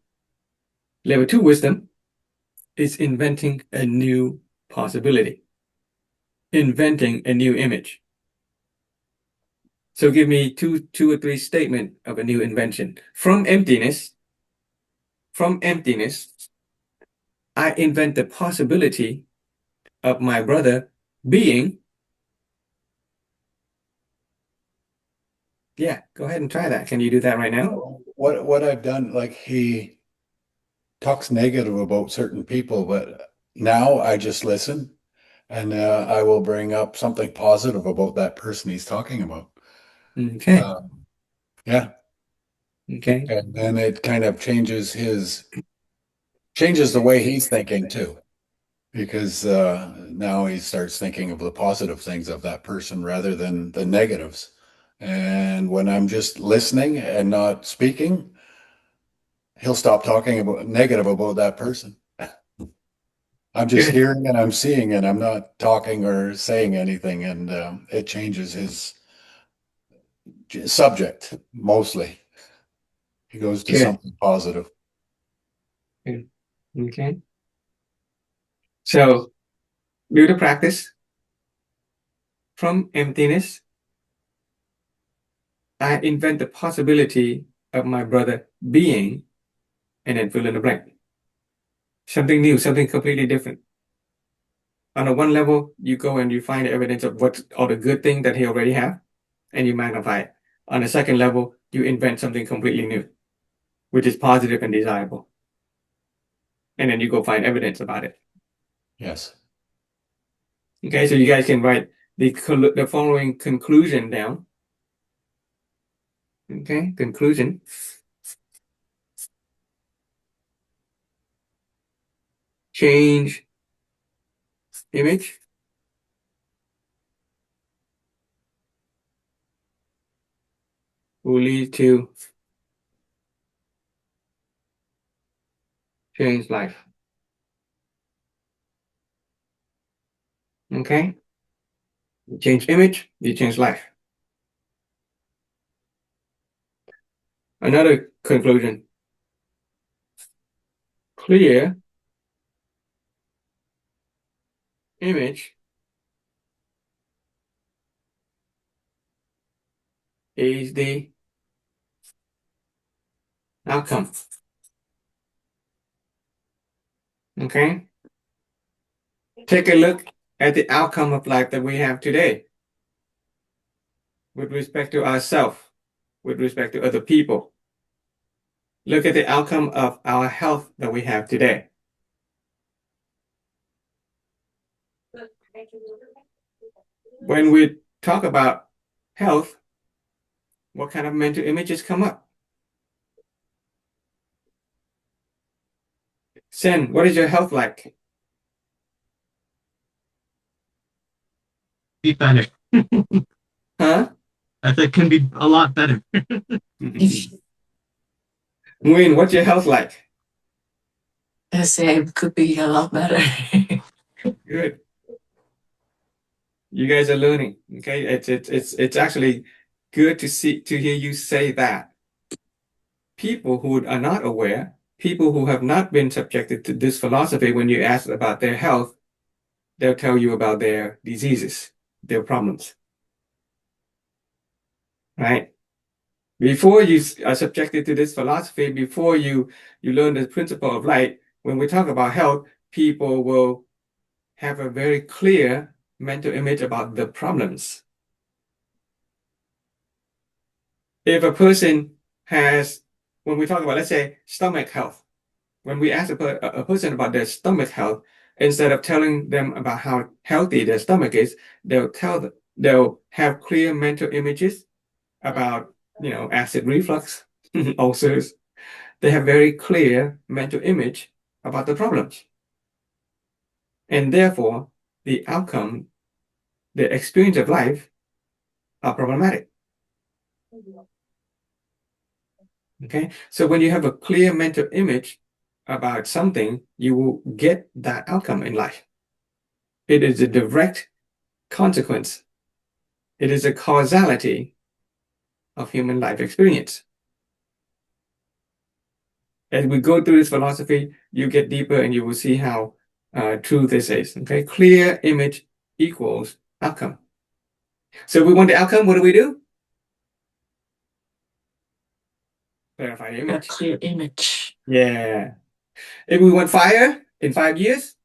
Level 2 wisdom is inventing a new possibility. Inventing a new image. So give me two or three statements of a new invention. From emptiness, I invent the possibility of my brother being. Yeah, go ahead and try that. Can you do that right now? What I've done, like he talks negative about certain people, but now I just listen and I will bring up something positive about that person he's talking about. Okay. Yeah. Okay. And then it kind of changes the way he's thinking too. Because now he starts thinking of the positive things of that person rather than the negatives. And when I'm just listening and not speaking, he'll stop talking about negative about that person. I'm just Good. hearing and I'm seeing and I'm not talking or saying anything, and it changes his subject mostly. He goes to Good. something positive. Good. Okay. So do the practice. From emptiness, I invent the possibility of my brother being, and then fill in the blank. Something new, something completely different. On a 1 level, you go and you find the evidence of what all the good things that he already have, and you magnify it. On the 2nd level, you invent something completely new, which is positive and desirable. And then you go find evidence about it. Yes. Okay, so you guys can write the following conclusion down. Okay, conclusion. Change image. Will lead to change life. Okay? You change image, you change life. Another conclusion. Clear image is the outcome. Okay? Take a look at the outcome of life that we have today with respect to ourselves, with respect to other people. Look at the outcome of our health that we have today. When we talk about health, what kind of mental images come up? Sen, what is your health like? Be better. Huh? I think it can be a lot better. Wayne, what's your health like? I say it could be a lot better. Good. You guys are learning. Okay, it's actually good to hear you say that. People who are not aware, people who have not been subjected to this philosophy, when you ask about their health, they'll tell you about their diseases, their problems. Right? Before you are subjected to this philosophy, before you learn the principle of light, when we talk about health, people will have a very clear mental image about the problems. if a person has, when we talk about, let's say, stomach health, when we ask a person about their stomach health, instead of telling them about how healthy their stomach is, they'll have clear mental images about, acid reflux, ulcers. They have very clear mental image about the problems. And therefore, the outcome, the experience of life are problematic. Okay, so when you have a clear mental image about something, you will get that outcome in life. It is a direct consequence. It is a causality of human life experience. As we go through this philosophy, you get deeper and you will see how true this is. Okay, clear image equals outcome. So if we want the outcome, what do? Clarify the A image. clear image. Yeah. If we want fire in 5 years,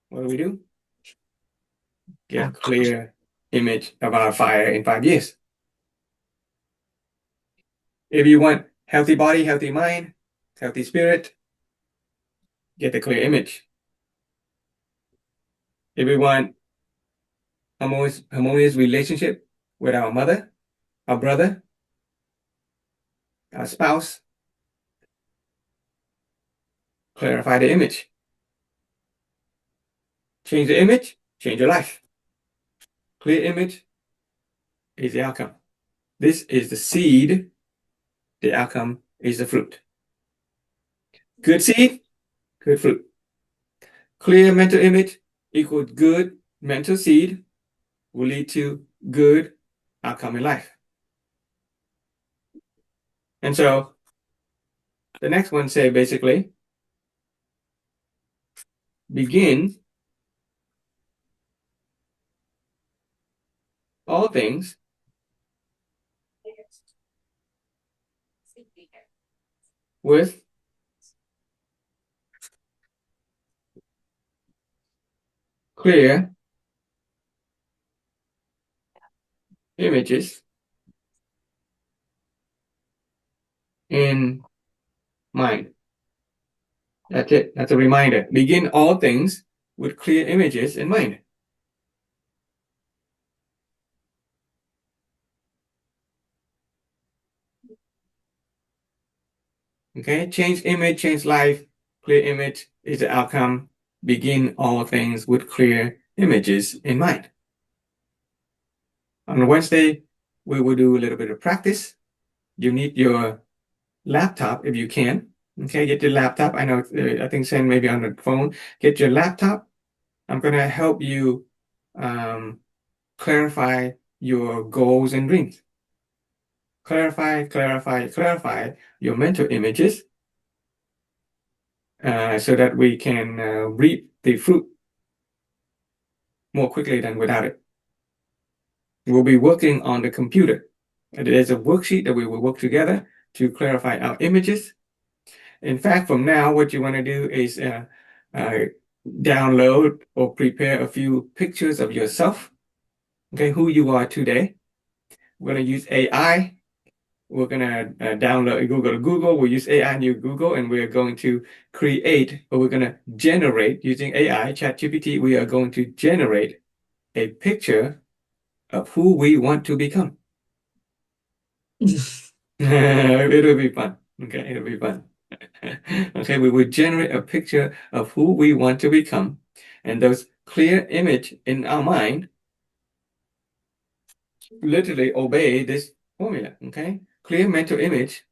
what do? Get a clear image about fire in 5 years. If you want healthy body, healthy mind, healthy spirit, get a clear image. If we want harmonious relationship with our mother, our brother, our spouse, clarify the image. Change the image, change your life. Clear image is the outcome. This is the seed. The outcome is the fruit. Good seed, good fruit. Clear mental image equals good mental seed will lead to good outcome in life. And so the next one say basically, begin all things with clear images in mind. That's it. That's a reminder. Begin all things with clear images in mind. Okay, change image, change life. Clear image is the outcome. Begin all things with clear images in mind. On Wednesday, we will do a little bit of practice. You need your laptop if you can. Okay, get your laptop. I know, I think Sen maybe on the phone. Get your laptop. I'm going to help you clarify your goals and dreams. Clarify your mental images so that we can reap the fruit more quickly than without it. We'll be working on the computer. There's a worksheet that we will work together to clarify our images. In fact, from now, what you want to do is download or prepare a few pictures of yourself, okay, who you are today. We're going to use AI. We're going to download, go to Google. We'll use AI new Google, and we're going to create, or we're going to generate using AI, ChatGPT. We are going to generate a picture of who we want to become. It'll be fun. Okay, it'll be fun. Okay, we will generate a picture of who we want to become, and those clear image in our mind literally obey this formula. Okay, clear mental image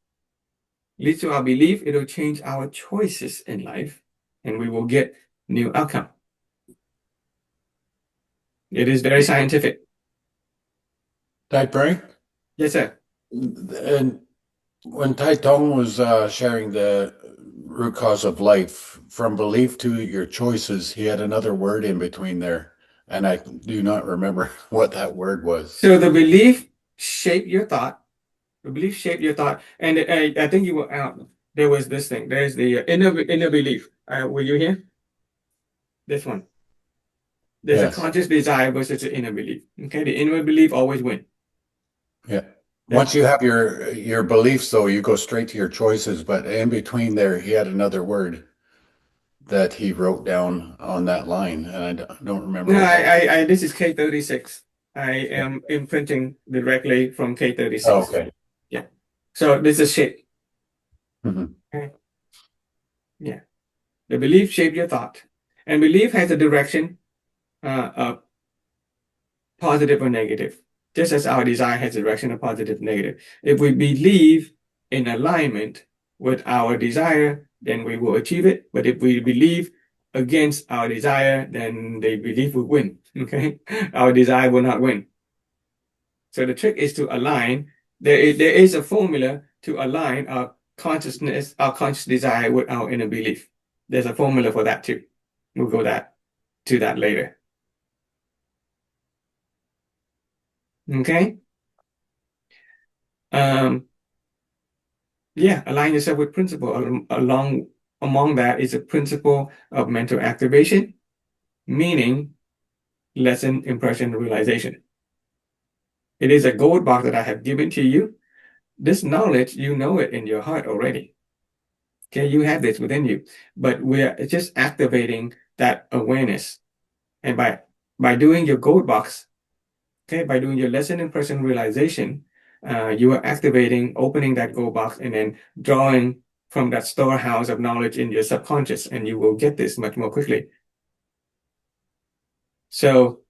leads to our belief. It'll change our choices in life, and we will get new outcome. It is very scientific. Tai Frank? Yes, sir. And when Tai Tong was sharing the root cause of life, from belief to your choices, he had another word in between there, and I do not remember what that word was. So the belief shape your thought. The belief shape your thought, and I think you were out. There was this thing. There's the inner belief. Were you here? This one. There's a Yes. conscious desire versus the inner belief. Okay, the inner belief always win. Yeah. Once you have your beliefs, though, you go straight to your choices. But in between there, he had another word that he wrote down on that line, and I don't remember No, what that was. this is K36. I am imprinting directly from K36. Oh, okay. Yeah. So this is shape. Mhm. Okay. Yeah. The belief shaped your thought. And belief has a direction, of positive or negative, just as our desire has a direction of positive, negative. If we believe in alignment with our desire, then we will achieve it. But if we believe against our desire, then the belief will win. Okay. Our desire will not win. So the trick is to align. There is a formula to align our consciousness, our conscious desire with our inner belief. There's a formula for that too. We'll go to that later. Okay. Yeah, align yourself with principle. Among that is a principle of mental activation, meaning lesson, impression, realization. It is a gold box that I have given to you. This knowledge, you know it in your heart already. Okay, you have this within you, but we're just activating that awareness. And by doing your gold box, okay, by doing your lesson, impression, realization, you are activating, opening that gold box, and then drawing from that storehouse of knowledge in your subconscious, and you will get this much more quickly. So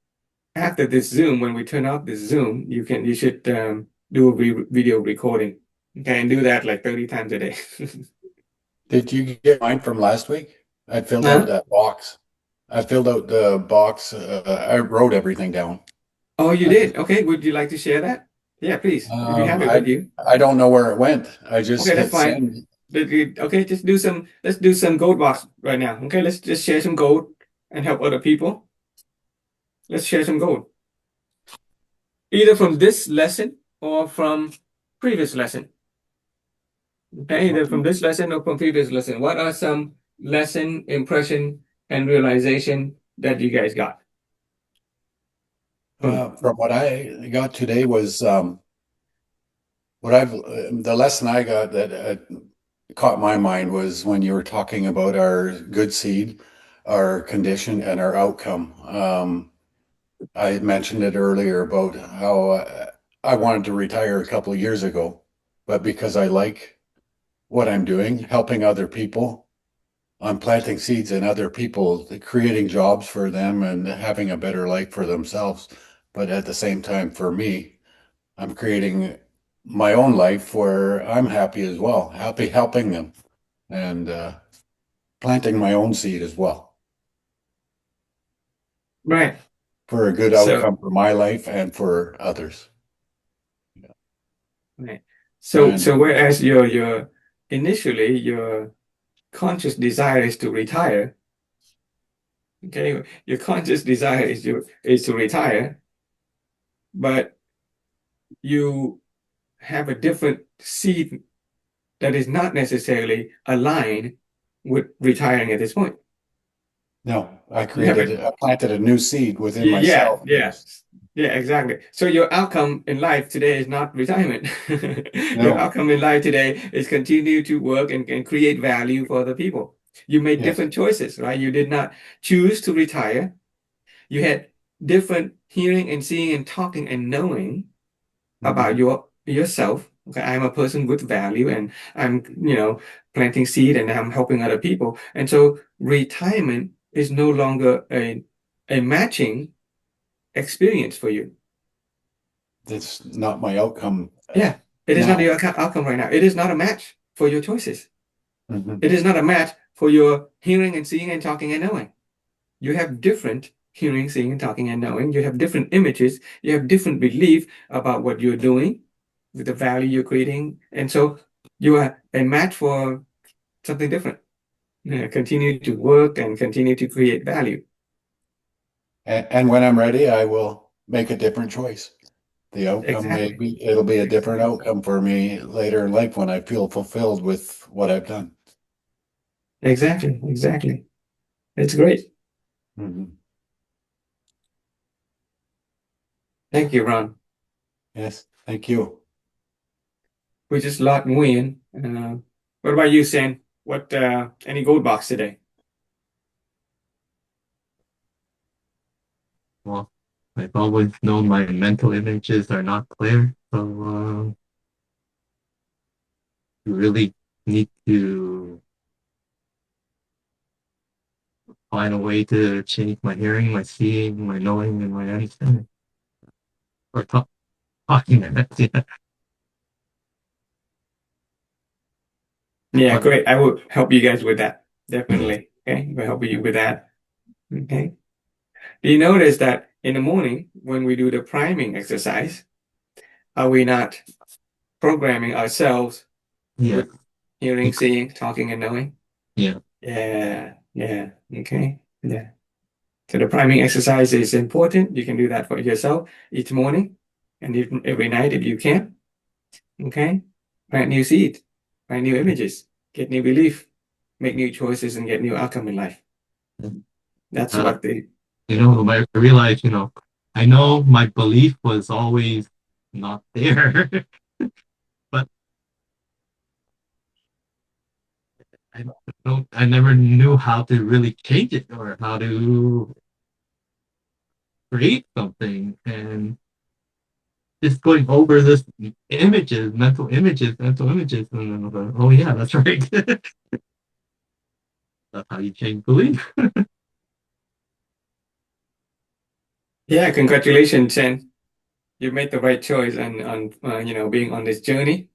after this Zoom, when we turn off this Zoom, you should do a video recording. Okay, and do that like 30 times a day. Did you get mine from last week? I filled out Huh? that box. I filled out the box. I wrote everything down. Oh, you I did? just, Okay, would you like to share that? Yeah, please, if you have it with you. I don't know where it went. I just Okay, that's hit fine. send. Okay, let's do some gold box right now. Okay, let's just share some gold and help other people. Let's share some gold. Either from this lesson or from previous lesson. Okay, either from this lesson or from previous lesson. What are some lesson, impression, and realization that you guys got? From what I got today was what I've the lesson I got that caught my mind was when you were talking about our good seed, our condition, and our outcome. I mentioned it earlier about how I wanted to retire a couple of years ago, but because I like what I'm doing, helping other people, I'm planting seeds in other people, creating jobs for them and having a better life for themselves. But at the same time, for me, I'm creating my own life where I'm happy as well, happy helping them and planting my own seed as well Right. for a good So, outcome for my life and for others. right. So And whereas initially your conscious desire is to retire, okay, your conscious desire is to retire, but you have a different seed that is not necessarily aligned with retiring at this point. no, You have a I planted a new seed within Yeah, myself. yeah, yeah, exactly. So your outcome in life today is not retirement. Your No, outcome in life today is continue to work and create value for other people. You made yes. different choices, right? You did not choose to retire. You had different hearing and seeing and talking and knowing about Mhm. yourself. Okay, I'm a person with value and I'm, planting seed and I'm helping other people. And so retirement is no longer a matching experience for you. That's not my outcome Yeah, it is not now. your outcome right now. It is not a match for your choices. Mhm. It is not a match for your hearing and seeing and talking and knowing. You have different hearing, seeing, and talking and knowing. You have different images. You have different belief about what you're doing, with the value you're creating. And so you are a match for something different. Yeah, continue to work and continue to create value. And when I'm ready, I will make a different choice. The outcome Exactly. it'll be a different Exactly. outcome for me later in life when I feel fulfilled with what I've done. Exactly. Exactly. It's great. Mhm. Thank you, Ron. Yes, thank you. which is a lot Nguyen. What about you, Sen? What any gold box today? Well, I've always known my mental images are not clear, so you really need to find a way to change my hearing, my seeing, my knowing, and my understanding. Or talking. Yeah. Yeah, But great. I will help you guys with that. Definitely. Okay. We'll help you with that. Okay. Do you notice that in the morning when we do the priming exercise, are we not programming ourselves yeah, with hearing, seeing, talking, and knowing? yeah. Yeah. Yeah. Okay. Yeah. So the priming exercise is important. You can do that for yourself each morning and even every night if you can. Okay. Plant new seed, plant new images, get new belief, make new choices, and get new outcome in life. That's Uh, what the I realized, I know my belief was always not there, but I I never knew how to really change it or how to create something. And just going over this mental images, and then I was like, oh yeah, that's right. That's how you change belief. yeah, congratulations, Chen. You made the right choice on being on this journey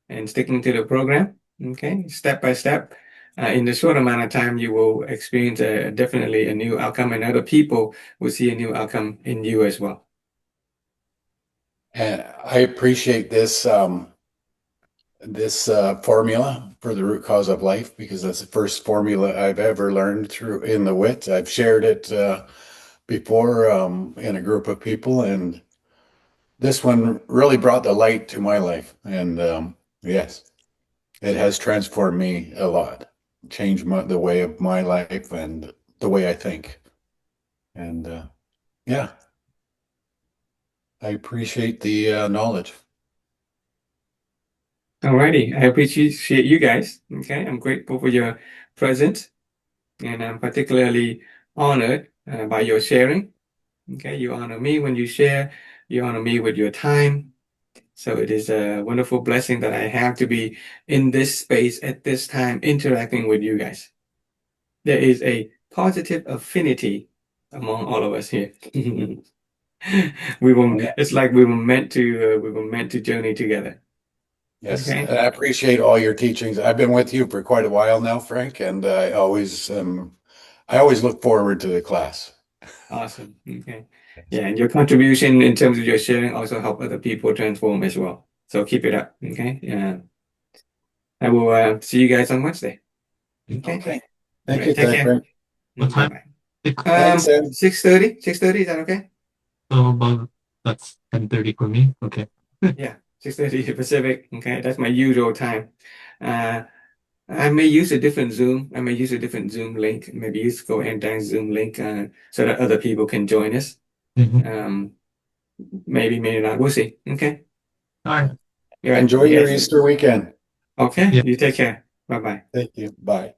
and sticking to the program. Okay, step by step. In the short amount of time, you will experience definitely a new outcome, and other people will see a new outcome in you as well. And I appreciate this formula for the root cause of life because that's the first formula I've ever learned through in the WIT. I've shared it before in a group of people, and this one really brought the light to my life. And yes, it has transformed me a lot, changed the way of my life and the way I think. And yeah, I appreciate the knowledge. Alrighty, I appreciate you guys. Okay, I'm grateful for your presence, and I'm particularly honored by your sharing. Okay, you honor me when you share, you honor me with your time. So it is a wonderful blessing that I have to be in this space at this time interacting with you guys. There is a positive affinity among all of us here. It's like we were meant to journey together. Yes, Okay, and I appreciate all your teachings. I've been with you for quite a while now, Frank, and I always look forward to the class. awesome. Okay, yeah, and your contribution in terms of your sharing also help other people transform as well. So keep it up. Okay, yeah, I will see you guys on Wednesday. Okay, Okay. all Thank right, you, take care. Frank. What Bye time? bye. Thanks, Ed. 6:30. 6:30, is that okay? So about that's 10:30 for me. Okay. Yeah, 6:30 Pacific. Okay, that's my usual time. Uh, I may use a different Zoom. I may use a different Zoom link. Maybe use go and down Zoom link so that other people can join us. Mhm. Um, maybe, maybe not. We'll see. Okay. All right. All right. Enjoy You your guys. Easter weekend. Okay. Yeah. You take care. Bye bye. Thank you. Bye.